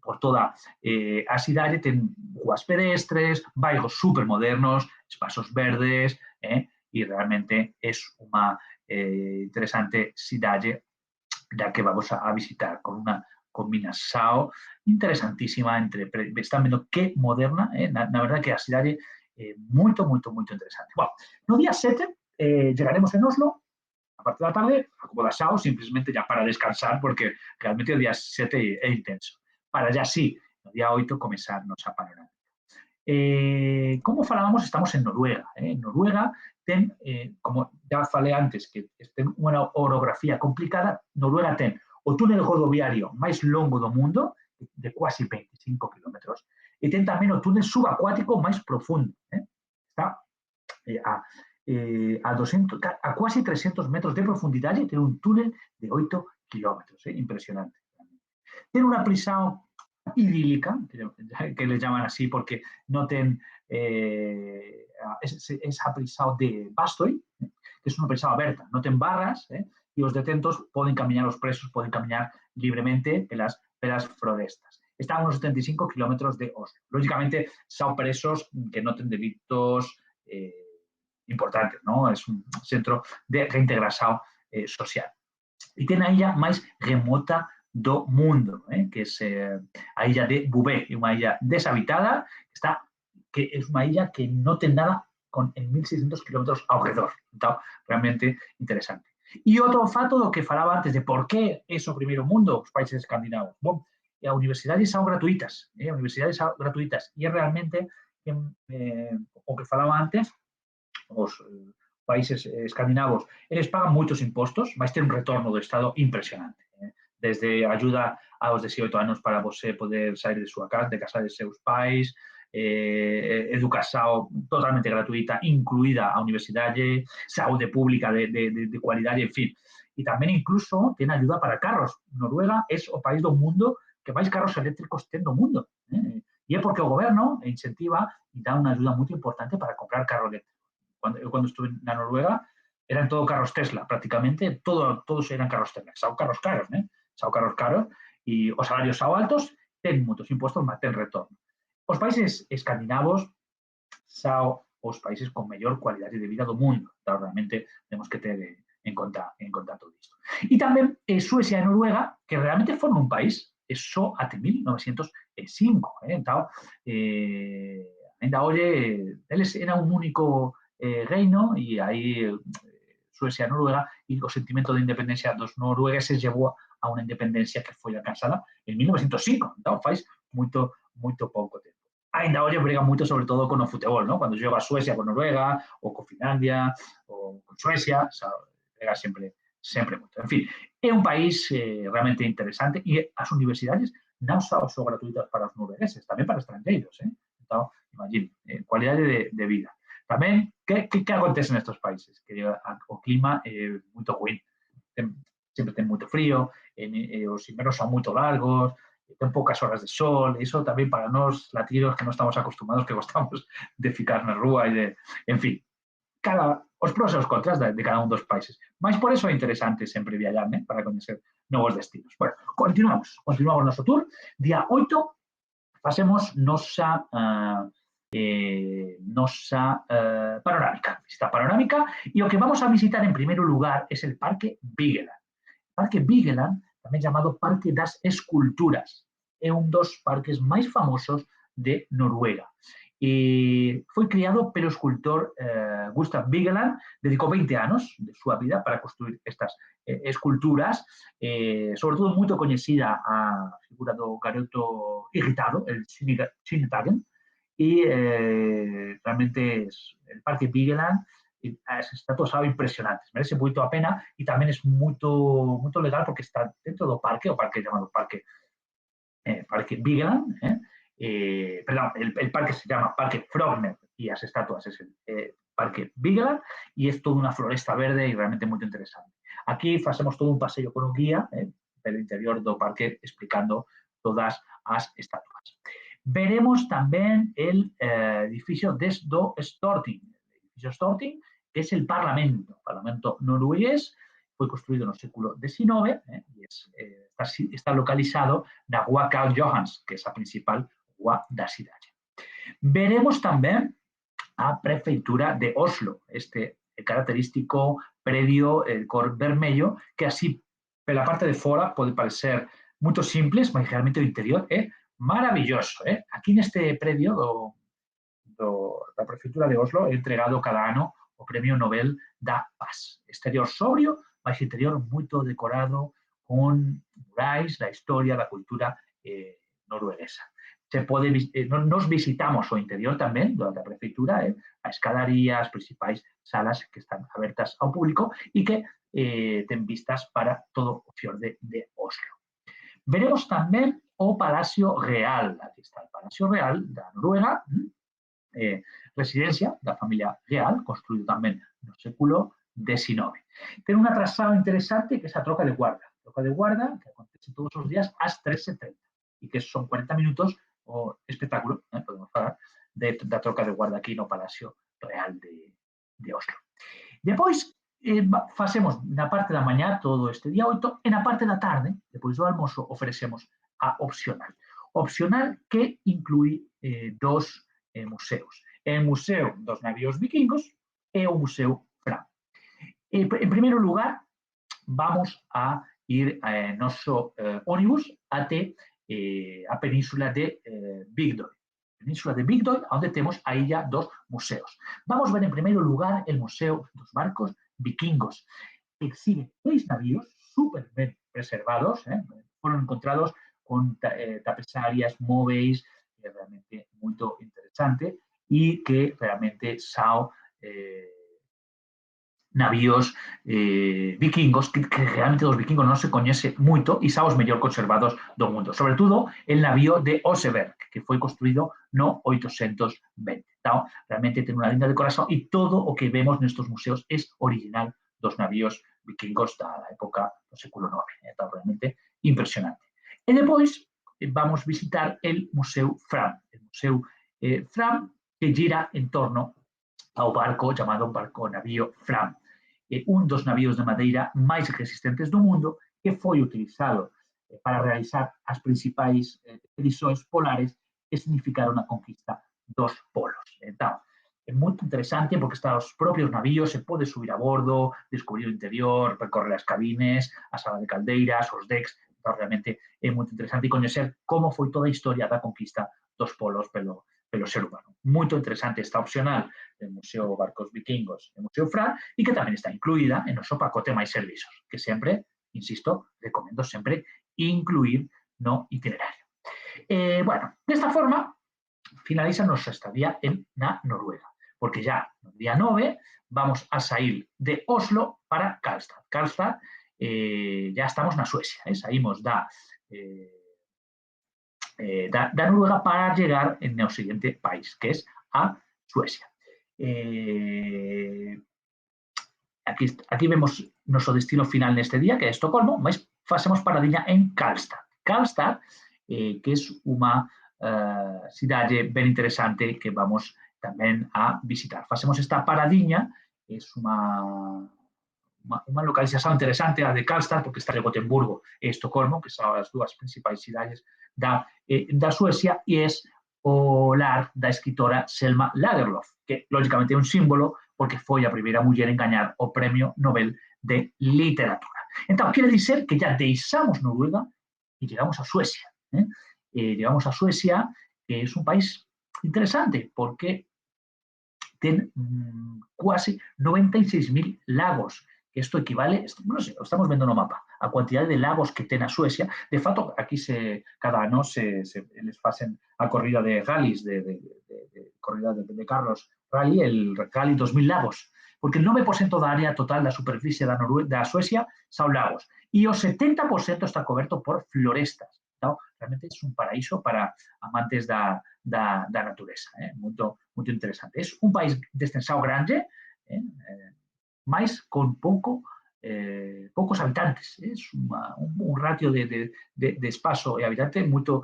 por toda a cidade, ten ruas pedestres, bairros supermodernos, espazos verdes, e realmente é unha interesante cidade da que vamos a visitar, con unha combinación interesantísima entre, están vendo que moderna, na verdade que a cidade é moito interesante. Bueno, no día 7 llegaremos en Oslo, a parte da tarde, acomodaxao, simplemente ya para descansar, porque realmente o día 7 é intenso. Para ya sí, no día 8, comezar nosa panorámica. Como falábamos, estamos en Noruega. Noruega ten, como ya falei antes, que ten unha orografía complicada. Noruega ten o túnel rodoviario máis longo do mundo, de quasi 25 kilómetros, e ten tamén o túnel subacuático máis profundo. Está a quasi 300 metros de profundidade e ten un túnel de 8 kilómetros. Impresionante. Ten unha prisión idílica, que le llaman así porque no ten esa prisión de Bastøy, que es unha prisión aberta, non ten barras, e os detentos poden camiñar, os presos poden camiñar libremente pelas florestas. Está a unos 75 kilómetros de Oslo. Lógicamente, son presos que non ten delitos importantes, ¿no? Es un centro de reintegración social. E ten a illa máis remota do mundo, que es a illa de Bouvet, una illa deshabitada, que es una illa que no tiene nada en 1.600 kilómetros alrededor. Então, realmente interesante. E outro fato do que falaba antes de por que é o primeiro mundo os países escandinavos. Bom, as universidades são gratuitas, e é realmente o que falaba antes, os países escandinavos, eles pagan moitos impostos, mas ten un retorno do Estado impresionante. Desde ayuda aos 18 anos para você poder sair de súa casa, de casa de seus pais, educación totalmente gratuita, incluída a universidade, saúde pública de cualidade, en fin. E tamén incluso ten ayuda para carros. Noruega é o país do mundo que máis carros eléctricos ten no mundo. E é porque o goberno incentiva e dá unha ayuda moi importante para comprar carro eléctrico. Cuando estuve na Noruega, eran todo carros Tesla, prácticamente, todos eran carros Tesla. Son carros caros, e os salarios son altos, ten moitos impostos, mas ten retorno. Os países escandinavos son os países con mellor cualidade de vida do mundo. Então, realmente, temos que ter en conta todo isto. E tamén Suecia e Noruega, que realmente foron un país só até 1905. Então, ainda hoxe, eles eran un único reino e aí Suecia e Noruega e o sentimento de independencia dos noruegueses levou a unha independencia que foi alcanzada en 1905. Então, faz moito pouco tempo. Ainda hoxe brega moito sobre todo con o futebol, ¿no? Cando xoga Suecia con Noruega, ou con Finlandia, ou con Suecia, brega sempre moito. En fin, é un país realmente interesante e as universidades non só son gratuitas para os noruegueses, tamén para estranxeiros. Então, imagine, cualidade de vida. Tamén, que acontece nestes países? Que o clima é moito ruim. Sempre ten moito frío, os invernos son moito largos, ten poucas horas de sol, e iso tamén para nós latinos que non estamos acostumados, que gostamos de ficar na rúa e de... En fin, os pros e os contras de cada un dos países. Mas por eso é interesante sempre viajar, para coñecer novos destinos. Bueno, continuamos noso tour. Día 8 facemos nosa panorámica, visita panorámica, e o que vamos a visitar en primeiro lugar é o Parque Vigeland. Parque Vigeland, tamén chamado Parque das Esculturas, é un dos parques máis famosos de Noruega. E foi criado pelo escultor Gustav Vigeland, dedicou 20 anos de súa vida para construir estas esculturas, sobre todo moito coñecida a figura do garoto irritado, el Sinnetagen, e realmente el Parque Vigeland, as estatuas son impresionantes, merece moito a pena e tamén é moito legal porque está dentro do parque, o parque chamado Parque Vigeland, perdón, el parque se llama Parque Frogner y as estatuas es el Parque Vigeland e é toda unha floresta verde e realmente moito interesante. Aquí facemos todo un paseo con un guía pelo interior do parque explicando todas as estatuas. Veremos tamén el edificio do Storting. El edificio Storting, que é el Parlamento noruegués, foi construído no século XIX e está localizado na Rua Karl Johans, que é a principal rua da cidade. Veremos tamén a Prefeitura de Oslo, este característico predio cor vermello, que así, pela parte de fora, pode parecer moito simples, mas realmente o interior é maravilloso. Aquí neste predio da Prefeitura de Oslo é entregado cada ano o Premio Nobel da Paz. Exterior sobrio, mas interior moito decorado con murais da historia da cultura norueguesa. Nos visitamos o interior tamén da prefeitura, a escadaría, as principais salas que están abertas ao público e que ten vistas para todo o fiorde de Oslo. Veremos tamén o Palacio Real. Aquí está o Palacio Real da Noruega, residencia da familia real, construído tamén no século XIX. Ten unha trazado interesante que é a troca de guarda. A troca de guarda que acontece todos os días ás 13:30 e que son 40 minutos o espectáculo, podemos falar, da troca de guarda aquí no Palacio Real de Oslo. Depois, facemos na parte da mañá todo este día 8 e na parte da tarde, depois do almozo, ofrecemos a opcional. Opcional que inclui dos museos. El Museo dos Navíos Vikingos e o Museo Fram. En primeiro lugar, vamos a ir noso ónibus até a península de Bigdoy. Península de Bigdoy, onde temos a illa dos museos. Vamos ver en primeiro lugar el Museo dos Barcos Vikingos. Exhibe 6 navíos super ben preservados, foron encontrados con tapisarias, móveis, realmente moito interesante, e que realmente sao navíos vikingos, que realmente dos vikingos non se coñece moito e xa os mellor conservados do mundo. Sobre todo, el navío de Oseberg, que foi construído no 820. Então, realmente ten unha linda decoración e todo o que vemos nestes museos é original dos navíos vikingos da época do século IX. Então, realmente impresionante. E depois vamos visitar el Museu Fram. El Museu Fram que gira en torno ao barco chamado barco navío Fram. Un dos navíos de madeira máis resistentes do mundo que foi utilizado para realizar as principais expedições polares que significaron a conquista dos polos. Entón, é moito interesante porque está os propios navíos, se pode subir a bordo, descubrir o interior, percorrer as cabines, a sala de caldeiras, os decks. Entón, realmente é moito interesante coñecer como foi toda a historia da conquista dos polos pelo ser humano. Moito interesante esta opcional do Museo Barcos Vikingos e Museo Fram e que tamén está incluída en noso pacote máis servizos, que sempre, insisto, recomendo sempre incluir no itinerario. Bueno, desta forma, finaliza nosa estadía na Noruega, porque ya no día 9 vamos a sair de Oslo para Karlstad. Karlstad, ya estamos na Suecia, saímos da Noruega para llegar en el siguiente país, que es a Suecia. Aquí vemos nuestro destino final neste día, que é Estocolmo, mas facemos paradiña en Karlstad. Karlstad, que é unha cidade ben interesante que vamos tamén a visitar. Facemos esta paradiña, é unha localización interesante a de Karlstad, porque está de Gotemburgo e Estocolmo, que son as dúas principais cidades da Suecia, e é o lar da escritora Selma Lagerlöf, que lógicamente é un símbolo porque foi a primeira muller en gañar o Premio Nobel de Literatura. Entón, quere dizer que ya deixamos Noruega e llegamos a Suecia. Llegamos a Suecia, que é un país interesante, porque ten quase 96.000 lagos, que isto equivale, non sei, estamos vendo no mapa, a cantidade de lagos que ten a Suecia. De fato, aquí cada ano eles facen a corrida de rallies, corrida de Carlos Rally, el Rally 2000 Lagos, porque el 9% da área total da superficie da Suecia son lagos, e o 70% está coberto por florestas. Então, realmente é un paraíso para amantes da natureza. Muito interesante. É un país de extensão grande, mas con poucos habitantes. É un ratio de espazo e habitante muito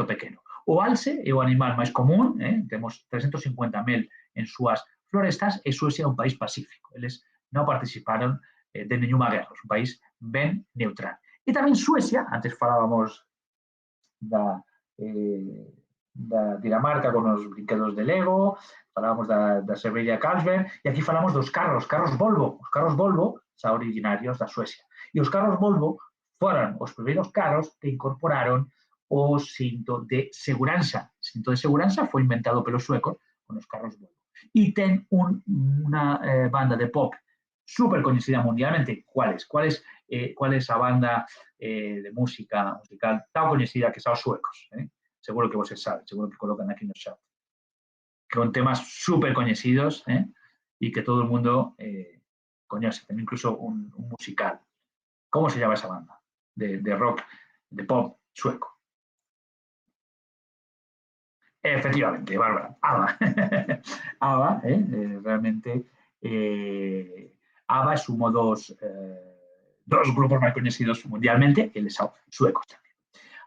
pequeno. O alce é o animal máis común, temos 350.000 en súas florestas, e Suecia é un país pacífico. Eles non participaron de nenhuma guerra, é un país ben neutral. E tamén Suecia, antes falábamos da Dinamarca con os brinquedos de Lego, falábamos da cervería Carlsberg, e aquí falamos dos carros Volvo. Os carros Volvo son originarios da Suecia. E os carros Volvo foron os primeiros carros que incorporaron o cinto de seguranza. O cinto de seguranza foi inventado pelos suecos con os carros Volvo. E ten unha banda de pop super coñecida mundialmente. ¿Cuál es a banda de música musical tan coñecida que son os suecos? Seguro que vocês saben, seguro que colocan aquí no chat. Con temas super coñecidos e que todo el mundo coñece. Ten incluso un musical. ¿Cómo se llama esa banda de rock, de pop sueco? Efectivamente, Bárbara, ABBA. ABBA, realmente ABBA es uno dos grupos máis coñecidos mundialmente, e eles son suecos tamén.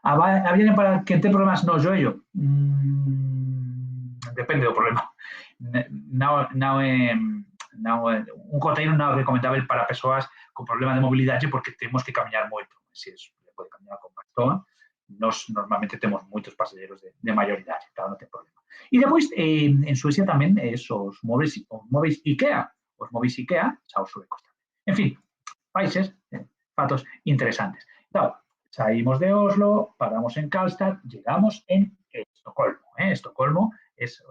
ABBA, vienen para que ten problemas no joello? Depende do problema. Un coteiro non é recomendable para persoas con problema de mobilidade porque temos que camiñar moito. Se pode camiñar con bastón, nos normalmente temos moitos pasajeros de maior idade, claro, non ten problema. E depois, en Suecia tamén, os móveis IKEA. Os móveis IKEA son os suecos tamén. En fin, países fatos interesantes. Claro, salimos de Oslo, paramos en Karlstad, llegamos en Estocolmo. Estocolmo es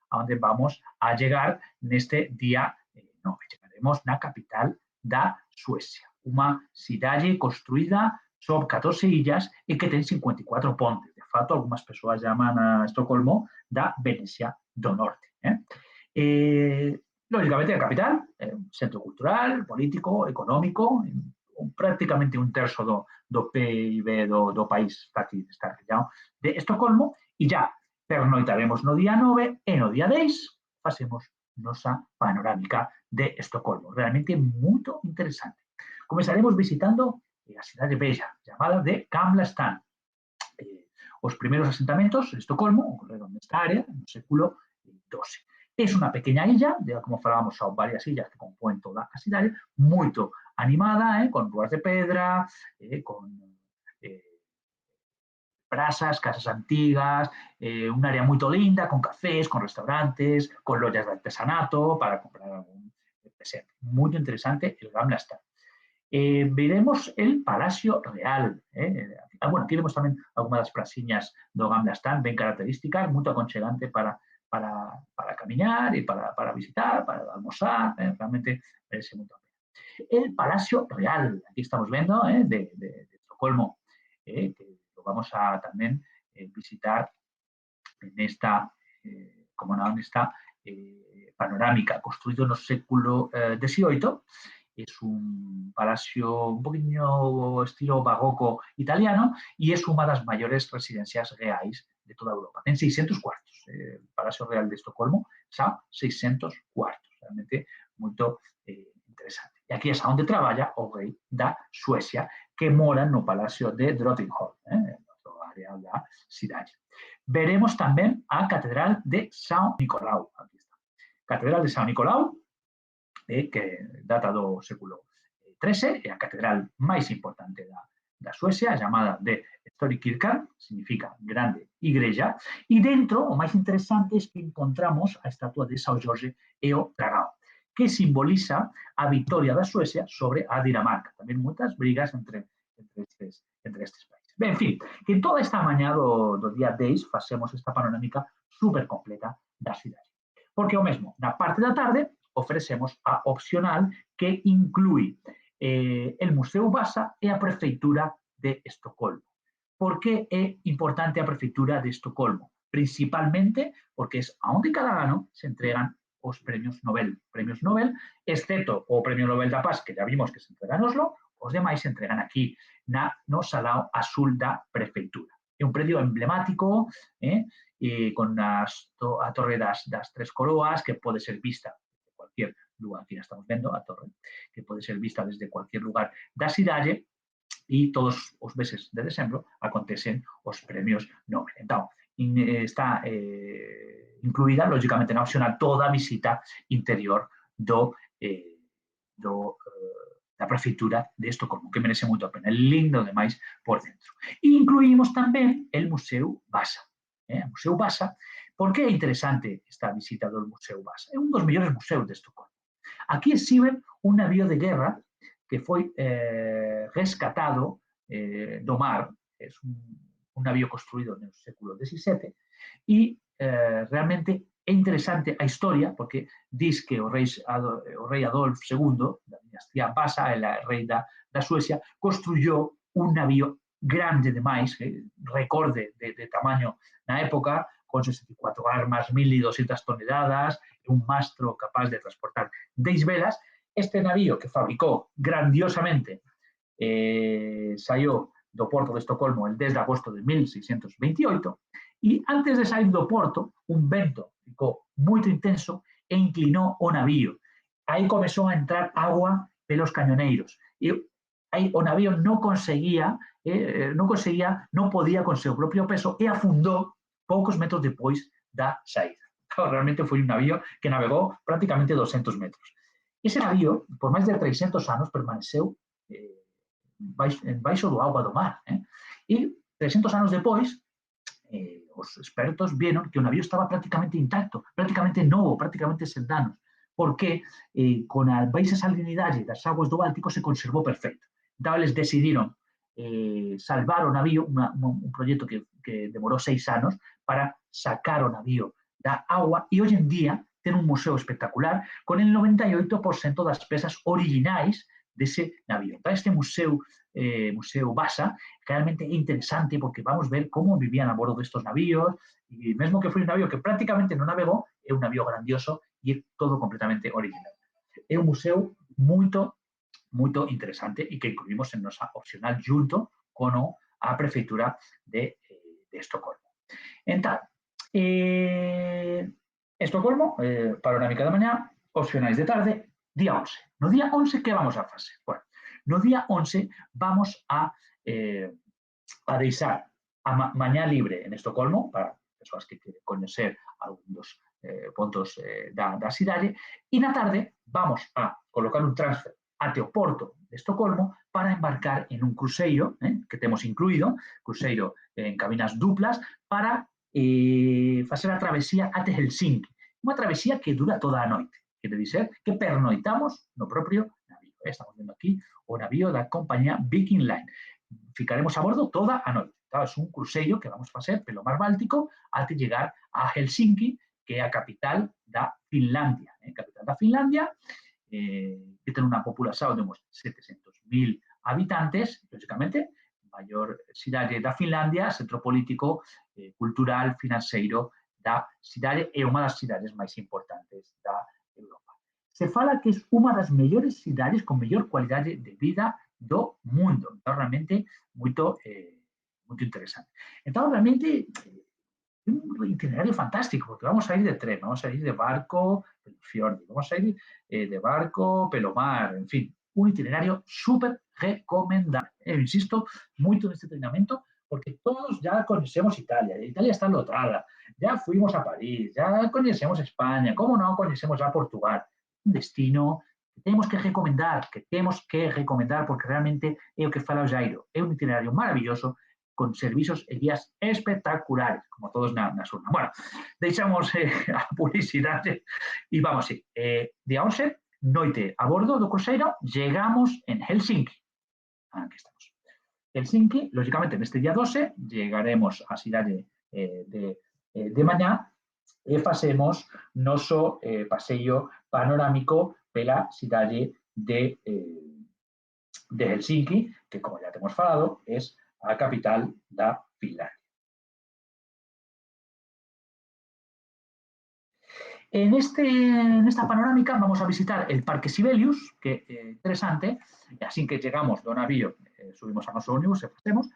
a donde vamos a llegar neste día 9. Llegaremos na capital da Suecia, unha cidade construída sobre 14 illas e que ten 54 pontes. De fato, algunhas persoas llaman a Estocolmo da Venecia do Norte. Lógicamente, a capital, un centro cultural, político, económico, prácticamente un terzo do PIB do país está aquí, está arrellado de Estocolmo, e já pernoitaremos no día 9 e no día 10 facemos nosa panorámica de Estocolmo. Realmente moito interesante. Comezaremos visitando a cidade bella, chamada de Gamla Stan. Os primeiros asentamentos de Estocolmo ocorreron nesta área no século XII. É unha pequena illa, como falábamos, son varias illas que compoen toda a cidade, moito animada, con rúas de pedra, con brasas, casas antigas, un área moito linda, con cafés, con restaurantes, con lojas de artesanato para comprar algún presente. Moito interesante el Gamla Stan. Veremos el Palacio Real. Bueno, aquí vemos tamén algunhas das praxiñas do Gamla Stan, ben características, moito aconchegante para camiñar e para visitar, para almorzar, realmente merece moito a pena. El Palacio Real, aquí estamos vendo, de Estocolmo, que lo vamos a tamén visitar nesta, como non, nesta panorámica, construído no século XVIII. Es un palacio un poquinho estilo barroco italiano y es una de las mayores residencias reais de toda Europa. Ten 600 cuartos. El Palacio Real de Estocolmo xa 600 cuartos. Realmente moito interesante. E aquí é onde traballa o rei da Suecia, que mora no Palacio de Drottningholm, no área da cidade. Veremos tamén a Catedral de São Nicolau. Aquí está. Catedral de São Nicolau, que data do século XIII, é a catedral máis importante da Suecia, chamada de Storkyrkan, significa grande igreja, e dentro o máis interesante é que encontramos a estatua de São Jorge e o dragão, que simboliza a victoria da Suecia sobre a Dinamarca. Tamén moitas brigas entre estes países. Ben, en fin, que en toda esta mañá do día 10 facemos esta panorámica super completa da cidade. Porque o mesmo, na parte da tarde, ofrecemos a opcional que inclui el Museu Vasa e a Prefeitura de Estocolmo. Por que é importante a Prefeitura de Estocolmo? Principalmente porque é onde cada ano se entregan os premios Nobel. Premios Nobel, excepto o Premio Nobel da Paz, que já vimos que se entrega en Oslo, os demais se entregan aquí, no Salao Azul da Prefeitura. É un predio emblemático, con a Torre das Tres Coroas, que pode ser vista de cualquier lugar, aquí estamos vendo a torre, que pode ser vista desde cualquier lugar da cidade, e todos os meses de decembro acontecen os premios Nobel. Entón, está incluída, lógicamente, na opcional toda a visita interior da Prefeitura de Estocolmo, que merece moito a pena, é lindo demais por dentro. E incluímos tamén el Museu Vasa. O Museu Vasa, por que é interesante esta visita do Museu Vasa? É un dos mellores museus de Estocolmo. Aquí exhiben un navío de guerra que foi rescatado do mar, é un navío construído no século XVII, e realmente é interesante a historia, porque diz que o rei Adolf II, da dinastía Vasa, el rei da Suecia, construyó un navío grande demais, recorde de tamaño na época, con 64 armas, 1.200 toneladas, un mastro capaz de transportar 10 velas. Este navío que fabricó grandiosamente saiu do porto de Estocolmo el 10 de agosto de 1628, e antes de sair do porto, un vento ficou moito intenso e inclinou o navío. Aí comezou a entrar agua pelos cañoneiros. E aí o navío non podía con seu propio peso e afundou poucos metros depois da saída. Realmente foi un navío que navegou prácticamente 200 metros. Ese navío, por máis de 300 anos, permaneceu baixo do agua do mar. E 300 anos depois, os expertos vieron que o navío estaba prácticamente intacto, prácticamente novo, prácticamente sen danos, porque con a baixa salinidade das aguas do Báltico se conservou perfecto. Entonces, les decidieron salvar o navío, un proyecto que demoró 6 años para sacar o navío da agua y hoy en día tiene un museo espectacular con el 98% de las piezas originales de ese navío. Entonces, este museo Basa realmente es interesante porque vamos a ver cómo vivían a bordo de estos navíos y mismo que fue un navío que prácticamente no navegó, es un navío grandioso y es todo completamente original. Es un museo muy interesante y que incluimos en nuestra opcional junto con la prefectura de Estocolmo. Entonces, Estocolmo, panorámica de mañana, opcionales de tarde, día 11. No día 11, ¿qué vamos a hacer? Bueno, no día 11 vamos a deixar a mañana libre en Estocolmo para persoas que queren conocer algunos puntos da cidade e na tarde vamos a colocar un transfer até o porto de Estocolmo para embarcar en un cruceiro que temos incluído, cruceiro en cabinas duplas, para facer a travesía até Helsinki. Unha travesía que dura toda a noite, quere dizer que pernoitamos no propio navío. Estamos vendo aquí o navío da compañía Viking Line. Ficaremos a bordo toda a noite. Claro, é un cruceiro que vamos facer pelo mar Báltico até llegar a Helsinki, que é a capital da Finlandia. Capital da Finlandia, que ten unha populación de uns 700.000 habitantes, lógicamente, maior cidade da Finlandia, centro político, cultural, financeiro da cidade e unha das cidades máis importantes da Europa. Se fala que é unha das mellores cidades con mellor cualidade de vida do mundo. Então, realmente, muito interesante. Então, realmente, un itinerario fantástico, porque vamos a ir de tren, vamos a ir de barco, pelo fiordo, vamos a ir de barco, pelo mar, en fin, un itinerario súper recomendable. Insisto mucho en este entrenamiento porque todos ya conocemos Italia, Italia está lotada, ya fuimos a París, ya conocemos España, ¿cómo no conocemos a Portugal? Un destino que tenemos que recomendar porque realmente é o que fala o Jairo, é un itinerario maravilloso con servicios e guías espectaculares, como todos na zona. Bueno, deixamos a publicidade e vamos, sí, día 11, noite a bordo do cruceiro, llegamos en Helsinki. Aquí estamos. Helsinki, lógicamente, neste día 12, llegaremos á cidade de mañá e facemos noso paseo panorámico pela cidade de Helsinki, que, como ya temos falado, es a capital da Finlandia. En esta panorámica vamos a visitar el Parque Sibelius, que es interesante, así que llegamos do navío, subimos a noso ómnibus e facemos,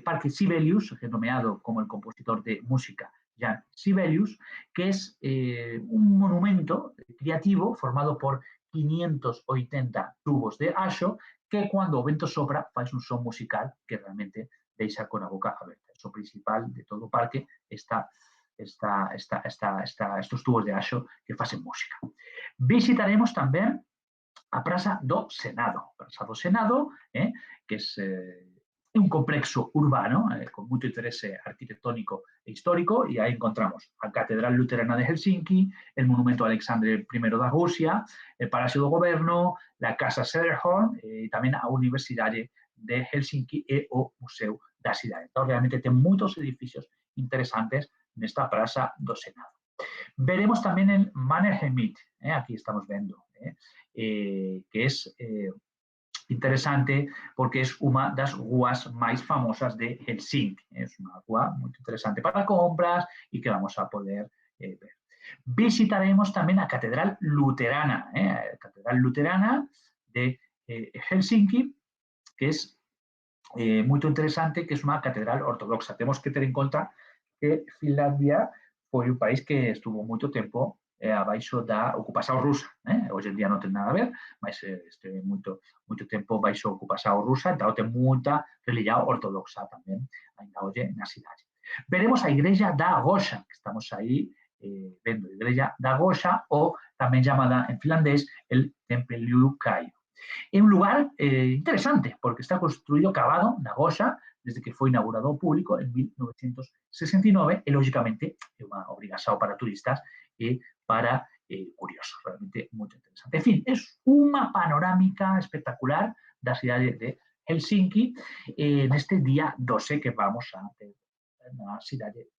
Parque Sibelius, renomeado como el compositor de música Jan Sibelius, que es un monumento creativo formado por 580 tubos de axo que cuando o vento sopra faz un son musical que realmente deixa con a boca aberta. O son principal de todo o parque está estos tubos de axo que facen música. Visitaremos tamén a Praza do Senado. A Praza do Senado, que é un complexo urbano con moito interese arquitectónico e histórico, e aí encontramos a Catedral Luterana de Helsinki, el Monumento a Alexandre I da Rusia, el Palacio do Goberno, la Casa Söderholm e tamén a Universidade de Helsinki e o Museo da Cidade. Entón, realmente ten moitos edificios interesantes nesta Praza do Senado. Veremos tamén el Mannerheimit, aquí estamos vendo, que é interesante porque é unha das rúas máis famosas de Helsinki. É unha rúa moi interesante para compras e que vamos a poder ver. Visitaremos tamén a Catedral Luterana, a Catedral Luterana de Helsinki, que é moito interesante, que é unha catedral ortodoxa. Temos que ter en conta que Finlandia foi un país que estuvo moito tempo abaixo da ocupación rusa. Hoxe en día non ten nada a ver, mas esteve moito tempo baixo a ocupación rusa, entón ten moita religión ortodoxa tamén, ainda hoxe na cidade. Veremos a Igreja da Goxa, que estamos aí vendo, a Igreja da Goxa, ou tamén chamada en finlandés el Tempeliukkaio. É un lugar interesante, porque está construído cavado na Goxa, desde que foi inaugurado ao público en 1969, e, lógicamente, é unha obrigación para turistas e para curiosos, realmente moito interesante. En fin, é unha panorámica espectacular da cidade de Helsinki neste día 12 que vamos a ter na cidade,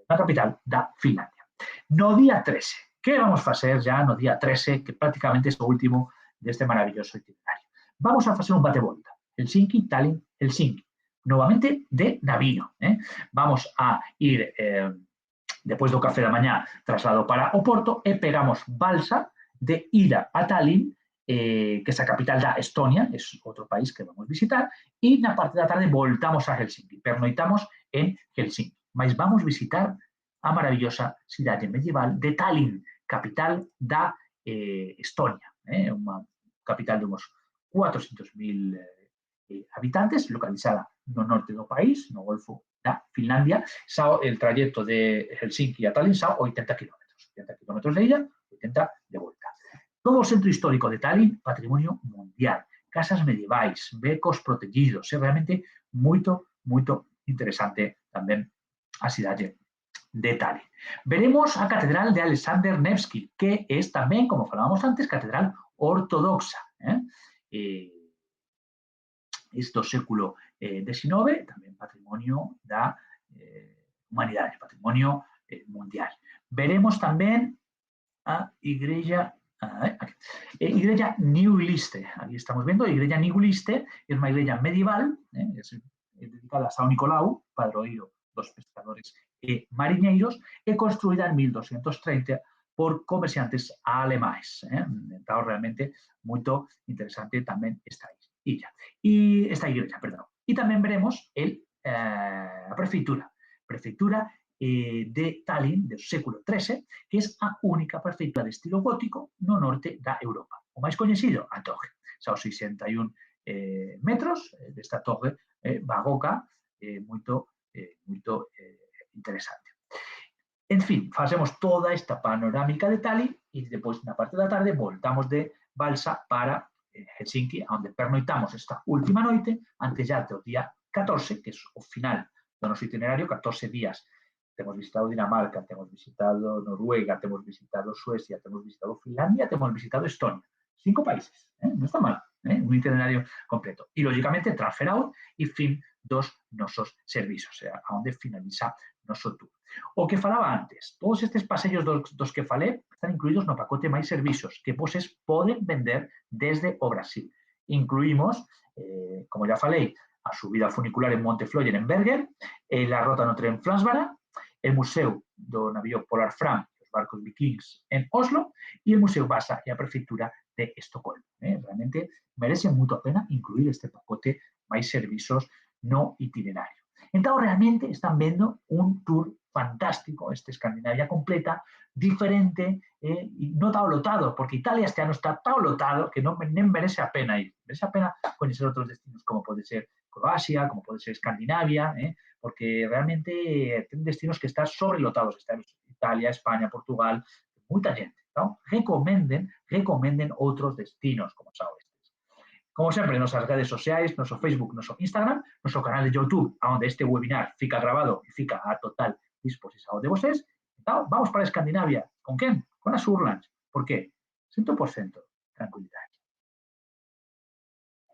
na capital da Finlandia. No día 13, que vamos facer já no día 13, que prácticamente é o último deste maravilloso itinerario? Vamos a facer un bate-volta. Helsinki, Tallinn, Helsinki. Novamente de navío. Vamos a ir, despois do café da mañá, traslado para o Porto e pegamos balsa de ida a Tallinn, que é a capital da Estonia, é outro país que vamos visitar, e na parte da tarde voltamos a Helsinki, pernoitamos en Helsinki. Mas vamos visitar a maravillosa cidade medieval de Tallinn, capital da Estonia, unha capital de uns 400.000 habitantes, localizada no norte do país, no Golfo da Finlandia. El trayecto de Helsinki a Tallinn son 80 kilómetros. 80 kilómetros de ida, 80 de vuelta. Todo o centro histórico de Tallinn, patrimonio mundial. Casas medievais, becos protegidos. É realmente moito, moito interesante tamén a cidade de Tallinn. Veremos a Catedral de Alexander Nevsky, que é tamén, como falábamos antes, catedral ortodoxa. Isto século XIX, tamén patrimonio da humanidade, patrimonio mundial. Veremos tamén a Igreja Niguiliste. Aquí estamos vendo a Igreja Niguiliste, é unha igreja medieval, dedicada a São Nicolau, padroeiro dos pescadores e mariñeiros, e construída en 1230 por comerciantes alemães. Então, realmente, moito interesante tamén esta illa. E esta igreja, perdón. E tamén veremos a prefeitura de Tallinn do século XIII, que é a única prefeitura de estilo gótico no norte da Europa. O máis coñecido, a torre. Son 61 metros desta torre barroca, moito interesante. En fin, facemos toda esta panorámica de Tallinn e depois, na parte da tarde, voltamos de balsa para Helsinki, onde pernoitamos esta última noite, antes já do día 14, que é o final do noso itinerario, 14 días. Temos visitado Dinamarca, temos visitado Noruega, temos visitado Suecia, temos visitado Finlandia, temos visitado Estonia. 5 países, non está mal, un itinerario completo. E, lógicamente, transfer out e fin dos nosos servizos, onde finaliza noso tour. O que falaba antes, todos estes paseos dos que falei están incluídos no pacote máis servizos que voses poden vender desde o Brasil. Incluímos, como já falei, a subida funicular en Monte Floyen en Bergen, la rota no tren Flansbara, el Museu do Navío Polar Fram, os barcos vikings en Oslo, e el Museu Vasa e a Prefeitura de Estocolmo. Realmente merece moito a pena incluir este pacote máis servizos no itinerario. Entón, realmente están vendo un tour fantástico, este Escandinavia completa, diferente, e non está lotado, porque Italia este ano está tan lotado que non merece a pena ir. Merece a pena coñecer outros destinos, como pode ser Croacia, como pode ser Escandinavia, porque realmente ten destinos que están sobrelotados. Está Italia, España, Portugal, moita gente. Entón, recomenden outros destinos, como xa estes. Como sempre, nosas redes sociais, noso Facebook, noso Instagram, noso canal de YouTube, onde este webinar fica grabado e fica a total disposición de vocês. Entón, vamos para Escandinavia. Con quen? Con as Urlands. Por qué? 100% tranquilidade.